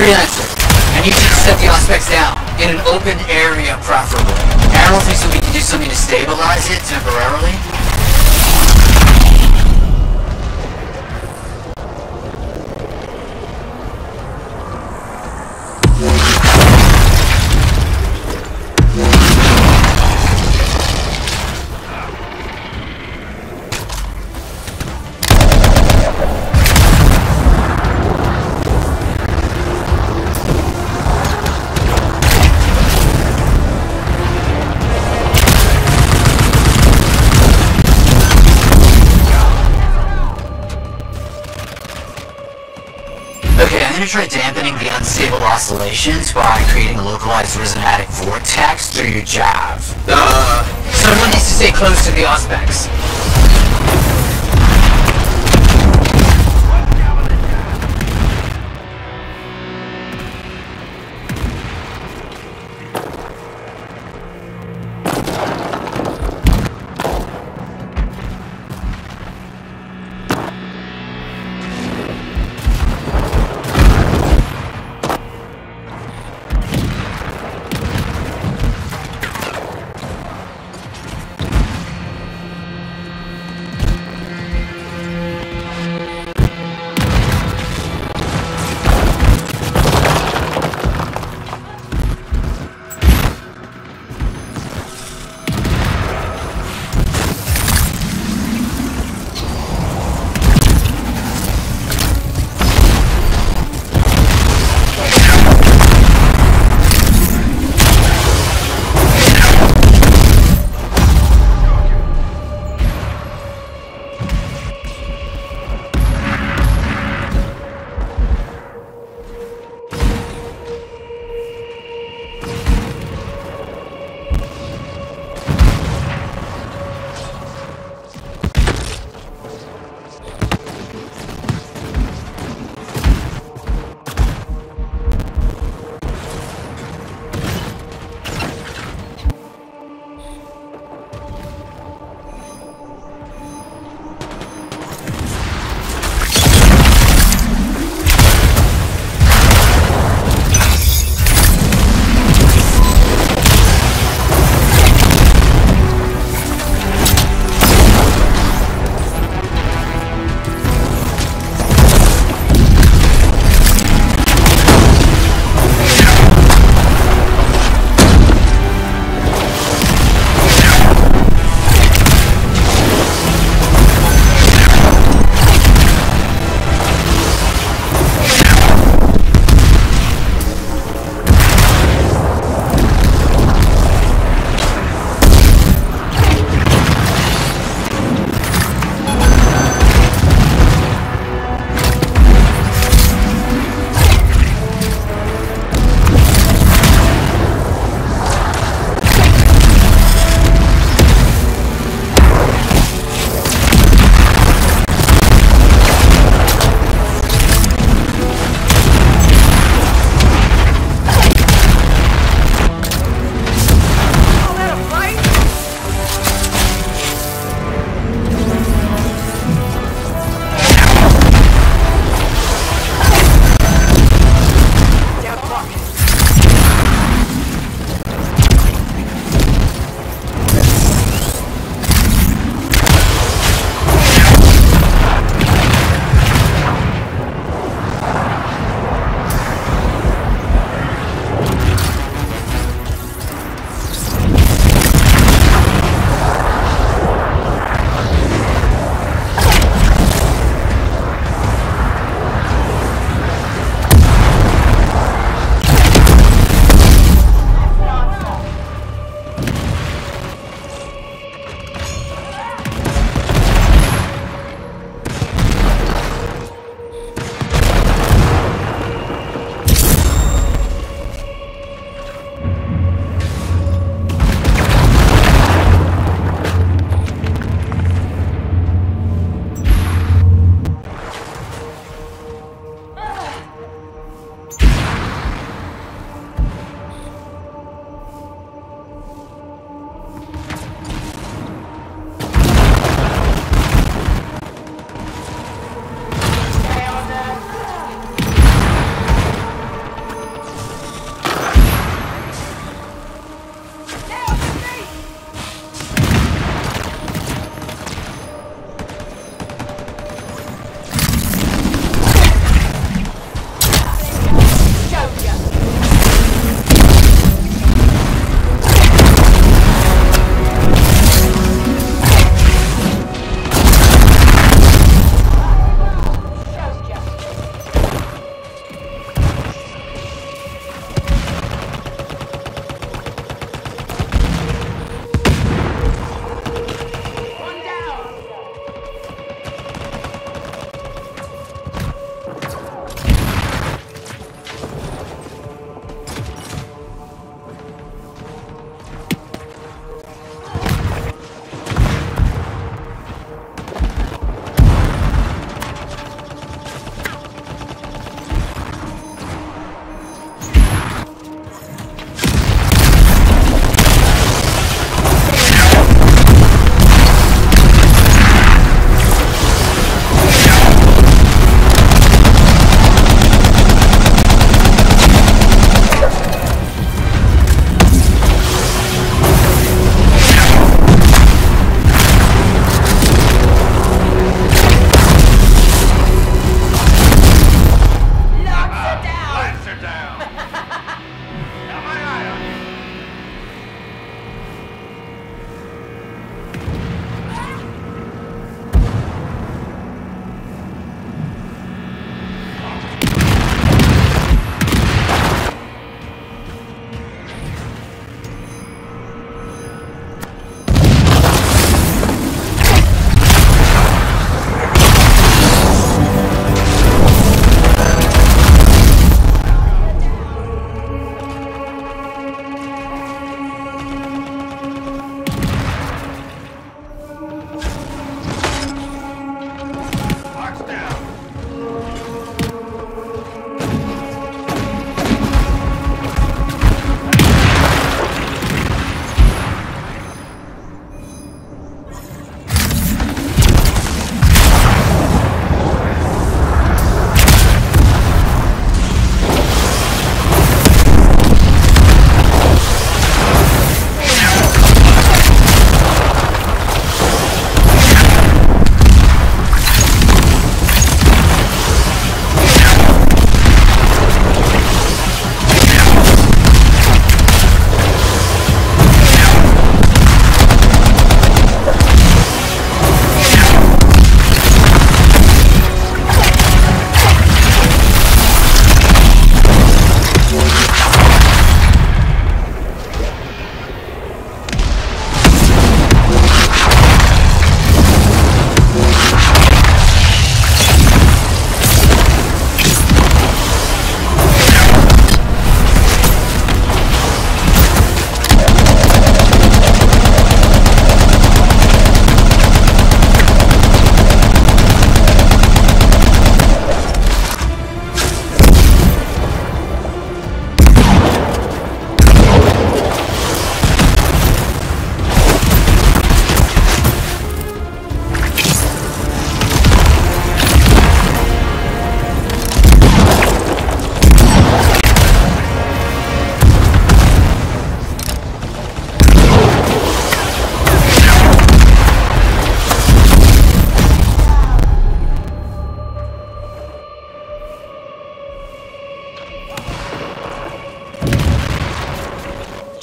Freelancer, I need you to set the Auspex down, in an open area preferably. Arrow thinks that we can do something to stabilize it temporarily. I'm gonna try dampening the unstable oscillations by creating a localized rhizomatic vortex through your jav. Someone needs to stay close to the Auspex.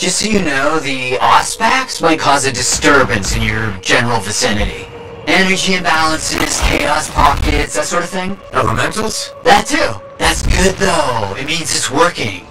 Just so you know, the Auspex might cause a disturbance in your general vicinity. Energy imbalances, chaos pockets, that sort of thing. Elementals? That too. That's good though. It means it's working.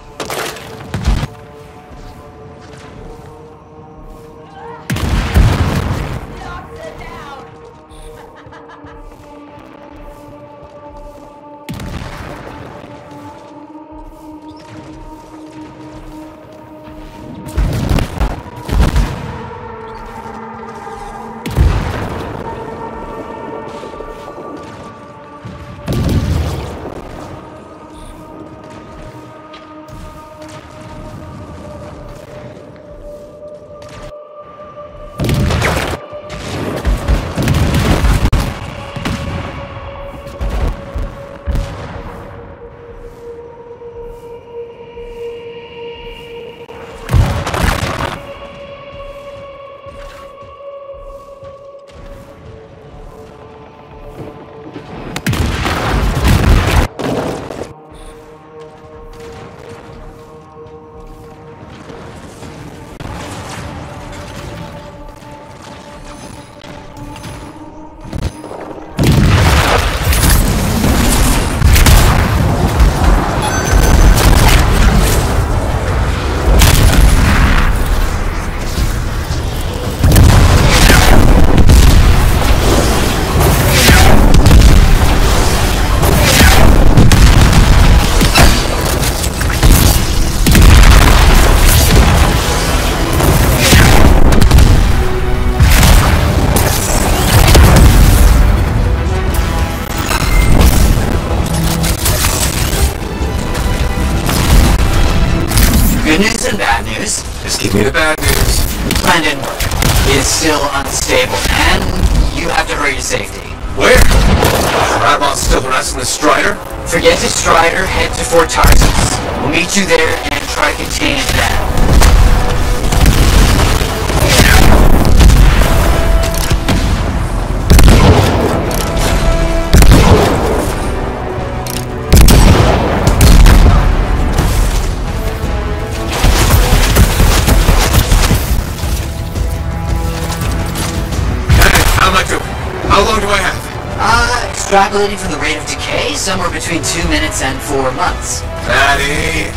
Good news and bad news. Just give me the bad news. Brandon is still unstable, and you have to hurry to safety. Where? Radbot's still harassing the Strider? Forget the Strider, head to Fort Tarsus. We'll meet you there and try to contain them. How long do I have? Extrapolating from the rate of decay, somewhere between 2 minutes and 4 months. Maddie!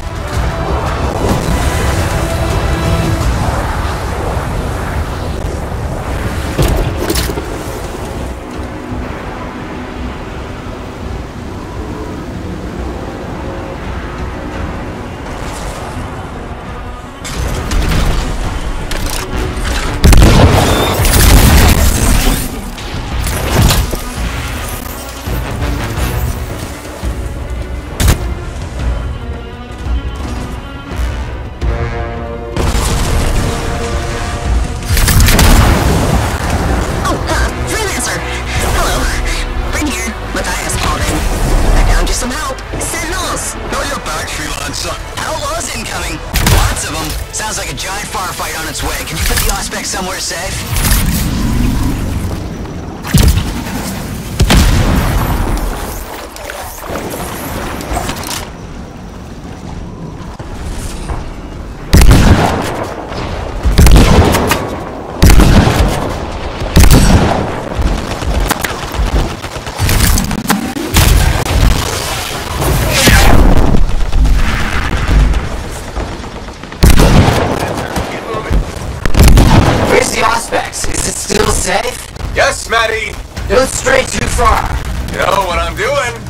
Somewhere safe? Safe? Yes, Maddie! Don't stray too far. You know what I'm doing?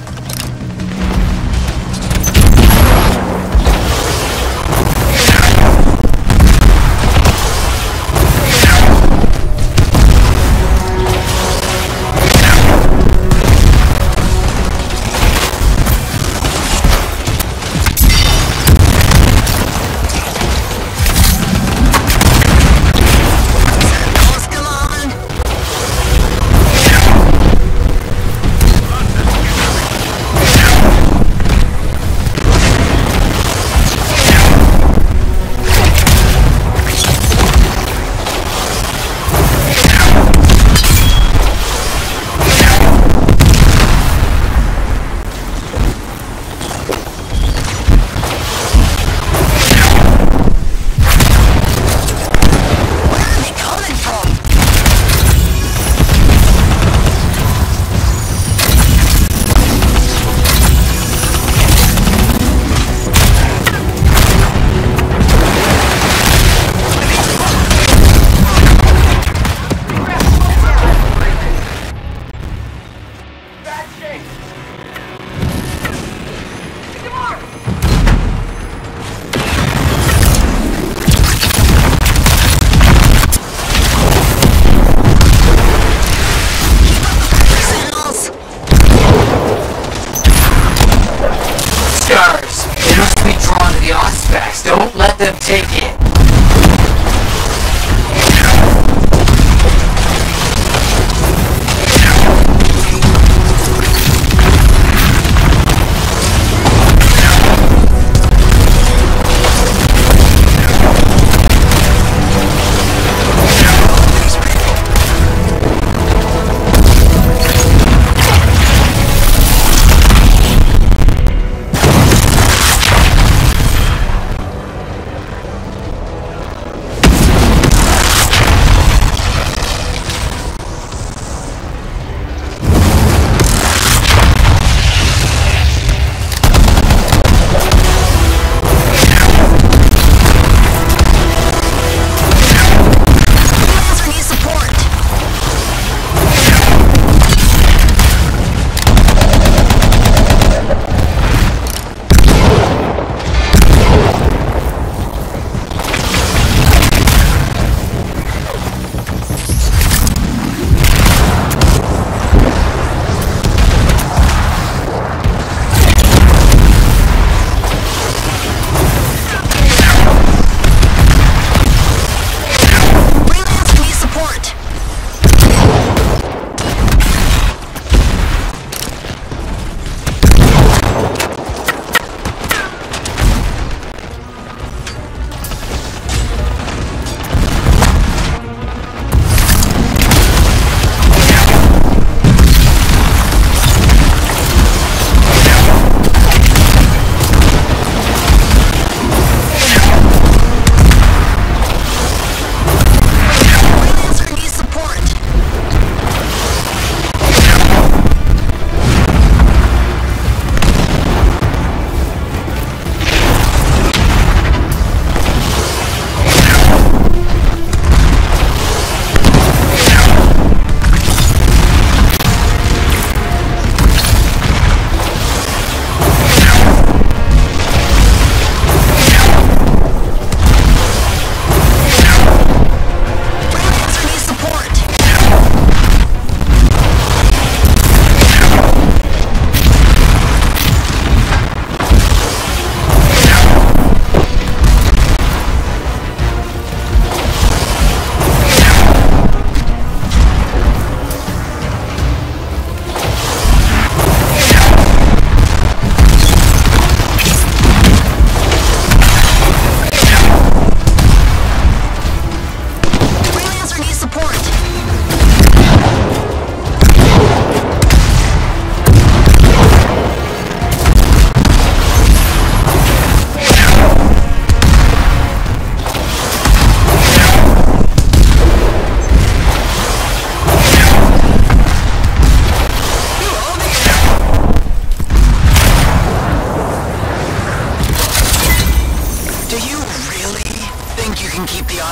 They must be drawn to the Auspex. Don't let them take it.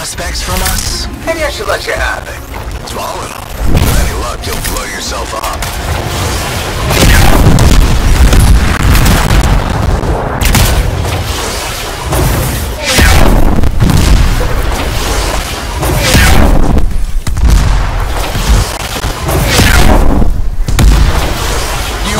Auspex from us? Maybe I should let you have it. Swallow it. With any luck, you'll blow yourself up. You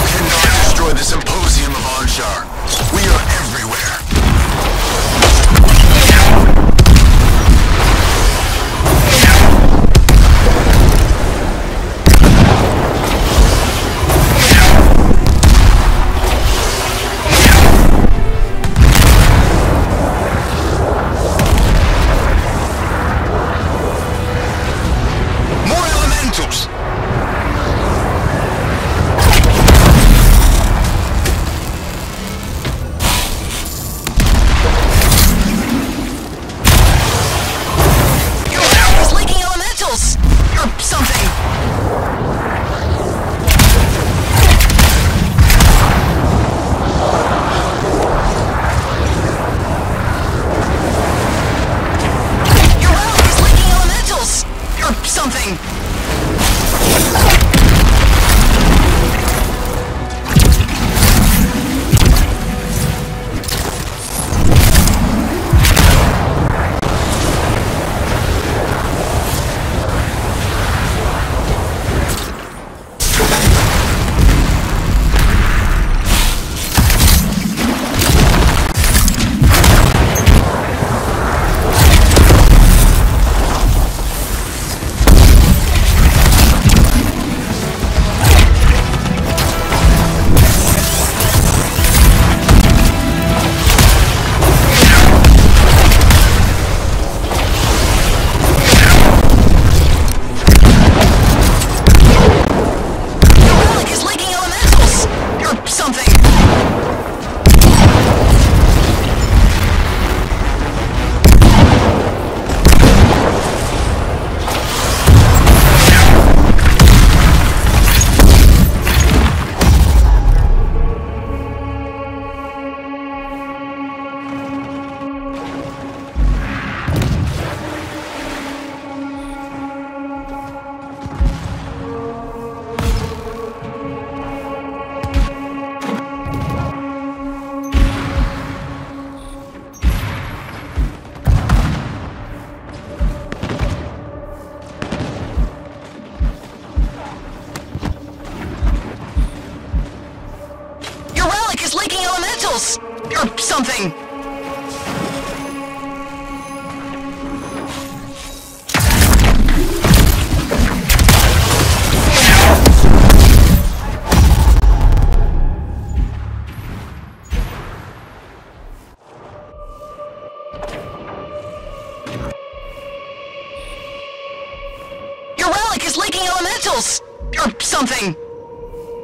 elementals! Or something!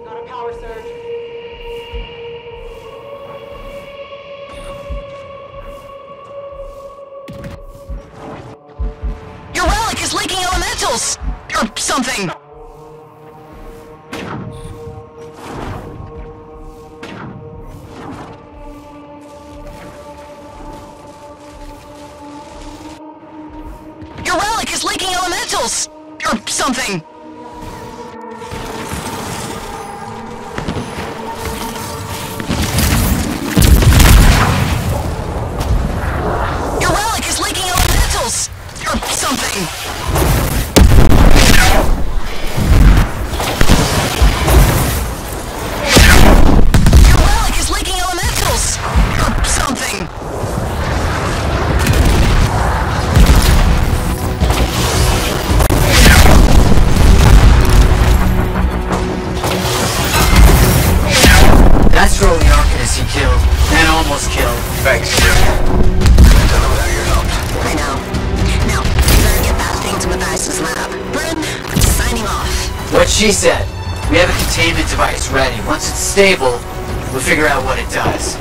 Got a power surge. Your relic is leaking elementals! Or something! Your relic is leaking elementals! Or something! Your relic is leaking elementals! Or something! Your relic is leaking elementals! Or something! That's for all the Arcanists he killed, and almost killed. Thanks, Jim. Couldn't have done it without your help. I know. Now, you better get that thing to Matthias's lab. Brim, signing off. What she said. We have a containment device ready. Once it's stable, we'll figure out what it does.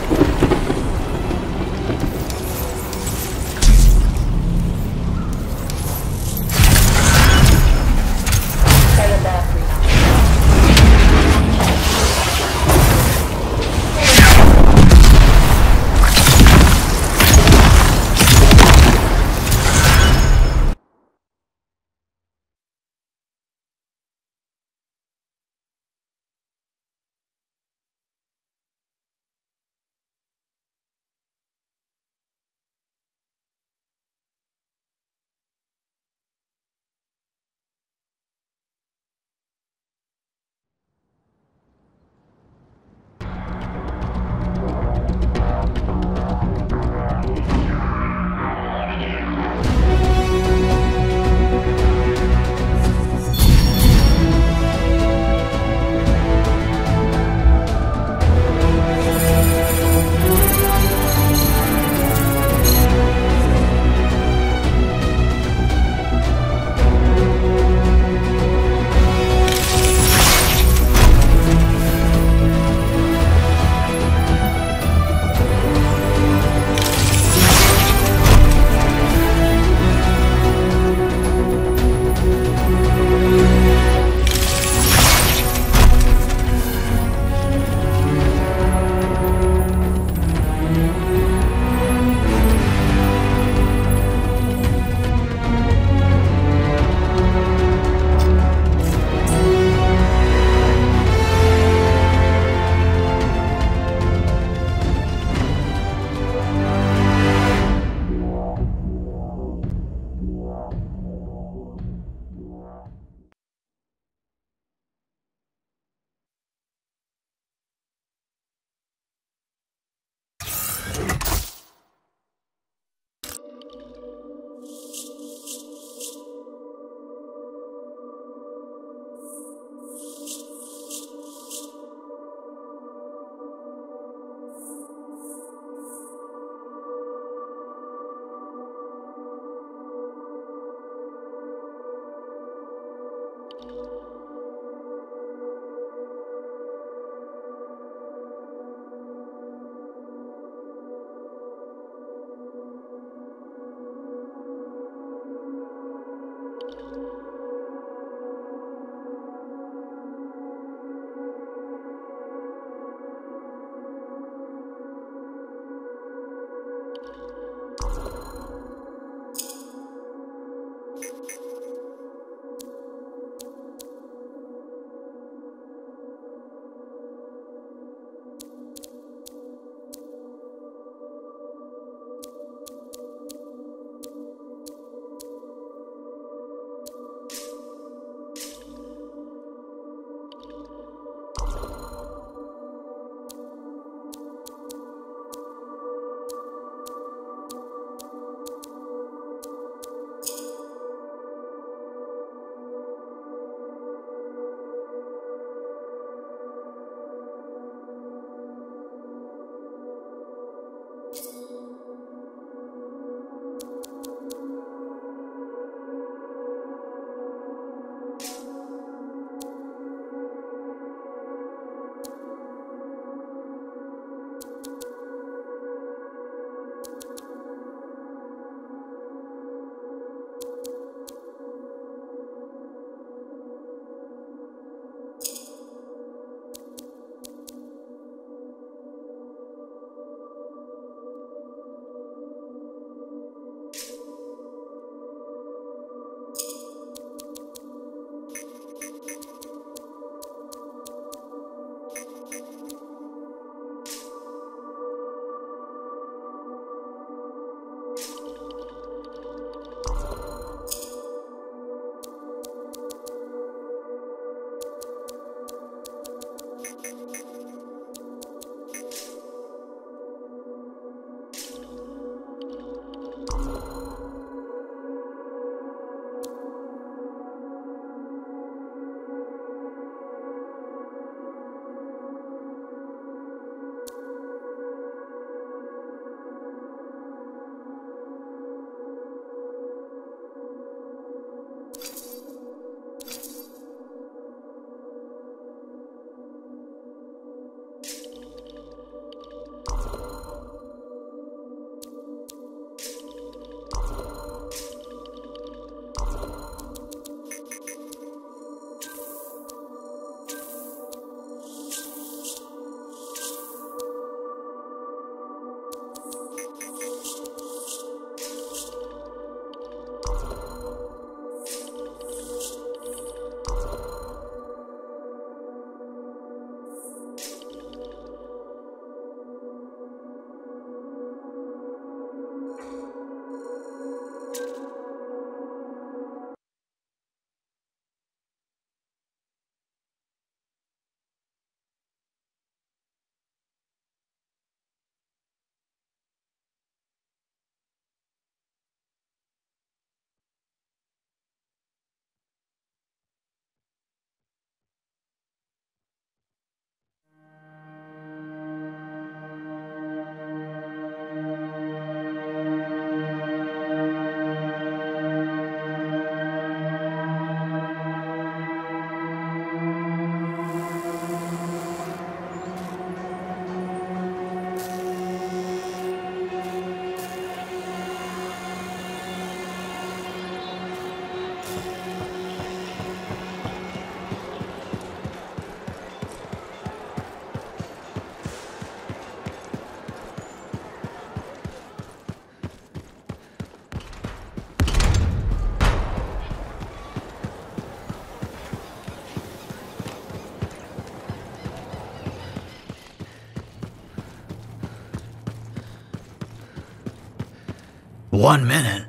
1 minute?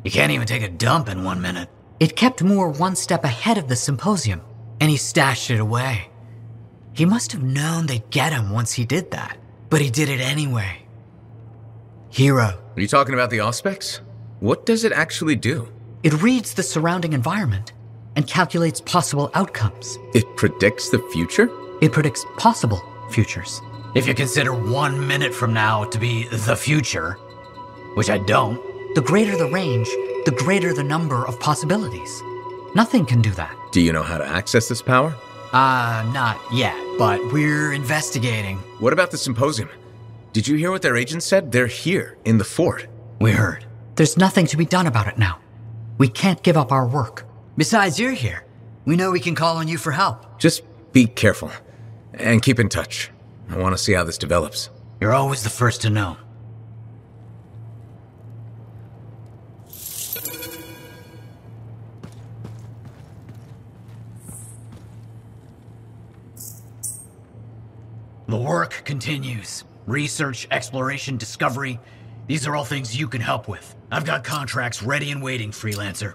You can't even take a dump in 1 minute. It kept Moore one step ahead of the symposium, and he stashed it away. He must have known they'd get him once he did that, but he did it anyway. Hero. Are you talking about the Auspex? What does it actually do? It reads the surrounding environment and calculates possible outcomes. It predicts the future? It predicts possible futures. If you consider 1 minute from now to be the future, which I don't, the greater the range, the greater the number of possibilities. Nothing can do that. Do you know how to access this power? Not yet, but we're investigating. What about the symposium? Did you hear what their agent said? They're here, in the fort. We heard. There's nothing to be done about it now. We can't give up our work. Besides, you're here. We know we can call on you for help. Just be careful. And keep in touch. I want to see how this develops. You're always the first to know. The work continues. Research, exploration, discovery. These are all things you can help with. I've got contracts ready and waiting, freelancer.